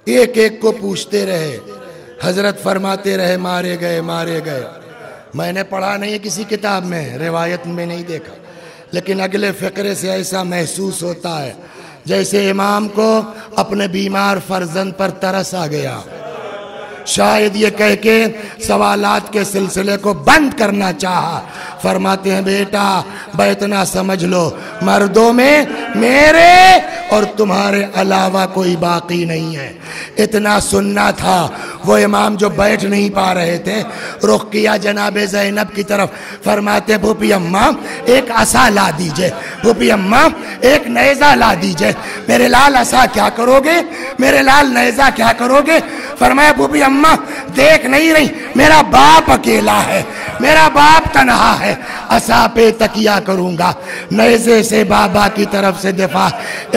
ایک ایک کو پوچھتے رہے، حضرت فرماتے رہے مارے گئے مارے گئے۔ میں نے پڑھا نہیں ہے کسی کتاب میں، روایت میں نہیں دیکھا، لیکن اگلے فقرے سے ایسا محسوس ہوتا ہے جیسے امام کو اپنے بیمار فرزند پر ترس آ گیا۔ شاید یہ کہہ کے سوالات کے سلسلے کو بند کرنا چاہا۔ فرماتے ہیں بیٹا اتنا سمجھ لو، مردوں میں میرے اور تمہارے علاوہ کوئی باقی نہیں ہے۔ اتنا سننا تھا۔ وہ امام جو بیٹھ نہیں پا رہے تھے، رخ کیا جناب زینب کی طرف، فرماتے پھوپھی اماں ایک عصا لا دیجئے، پھوپھی اماں ایک نیزہ لا دیجئے۔ میرے لال عصا کیا کرو گے؟ میرے لال نیزہ کیا کرو گے؟ فرمایا پھوپھی اماں دیکھ نہیں رہی، میرا باپ اکیلا ہے، میرا باپ تنہا ہے، عصا پہ تکیہ کروں گا، نیزے سے بابا کی طرف سے دفاع۔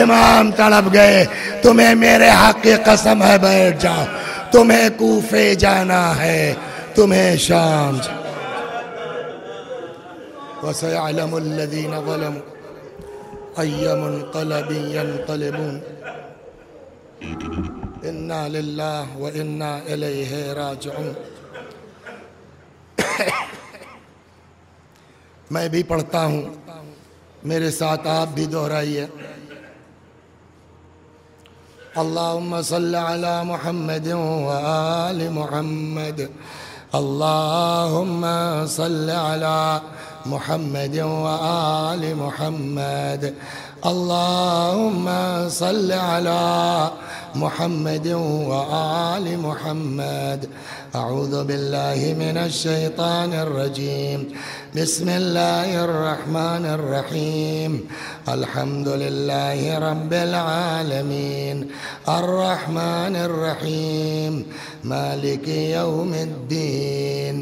امام تڑپ گئے، تمہیں میرے حق کی قسم ہے بیٹھ جاؤ، تمہیں کوفے جانا ہے، تمہیں شام وَسَيَعْلَمُ الَّذِينَ ظَلَمُوا أَيَّ مُنْقَلَبٍ يَنْقَلِبُونَ اِنَّا لِلَّهِ وَإِنَّا إِلَيْهِ رَاجِعُونَ۔ میں بھی پڑھتا ہوں، میرے ساتھ آپ بھی دہرائیے۔ اللہم صلی علی محمد وآل محمد، اللہم صلی علی محمد وآل محمد، اللہم صلی علی محمد وآل محمد۔ اعوذ باللہ من الشیطان الرجیم، بسم اللہ الرحمن الرحیم، الحمد للہ رب العالمین، الرحمن الرحیم، مالک یوم الدین،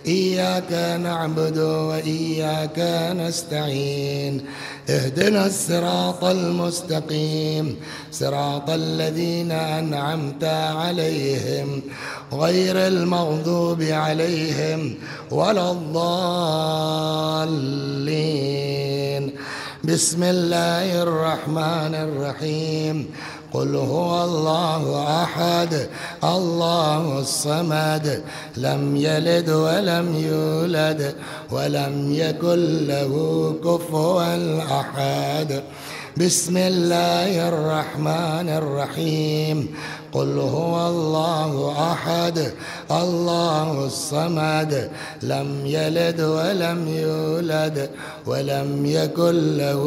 ایاک نعبد و ایاک نستعین، اہدنا الصراط المستقیم، صراط الذین انعمت علیہم غیر المغضوب علیہم ولا الضالین، بسم الله الرحمن الرحيم قل هو الله أحد الله الصمد لم يلد ولم يولد ولم يكن له كفوا أحد بسم الله الرحمن الرحيم قل هو الله أحد الله الصمد لم يلد ولم يولد ولم يكن له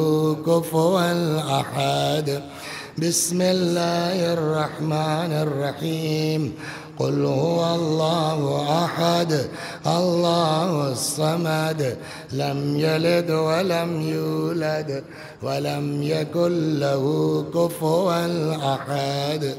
كفوا أحد بسم الله الرحمن الرحيم قل هو الله أحد الله الصمد لم يلد ولم يولد ولم يكن له كفوا أحد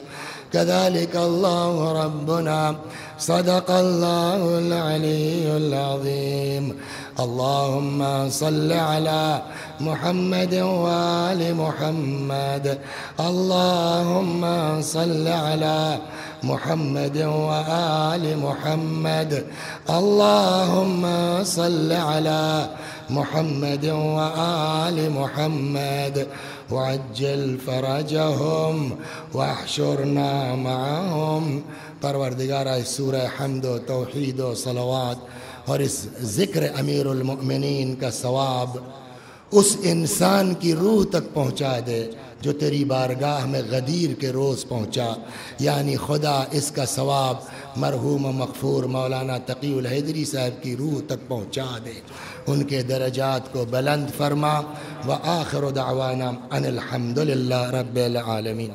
كذلك الله ربنا صدق الله العلي العظيم اللهم صل على محمد وآل محمد اللهم صل على محمد وآل محمد اللهم صل على محمد وآل محمد وعجل فرجهم واحشرنا معهم پروردگارہ اس سورہ حمد و توحید و صلوات اور اس ذکر امیر المؤمنین کا ثواب اس انسان کی روح تک پہنچا دے جو تیری بارگاہ میں غدیر کے روز پہنچا، یعنی خدا اس کا ثواب مرحوم و مغفور مولانا تقی الحیدری صاحب کی روح تک پہنچا دے، ان کے درجات کو بلند فرما۔ وآخر دعوانا ان الحمد للہ رب العالمین۔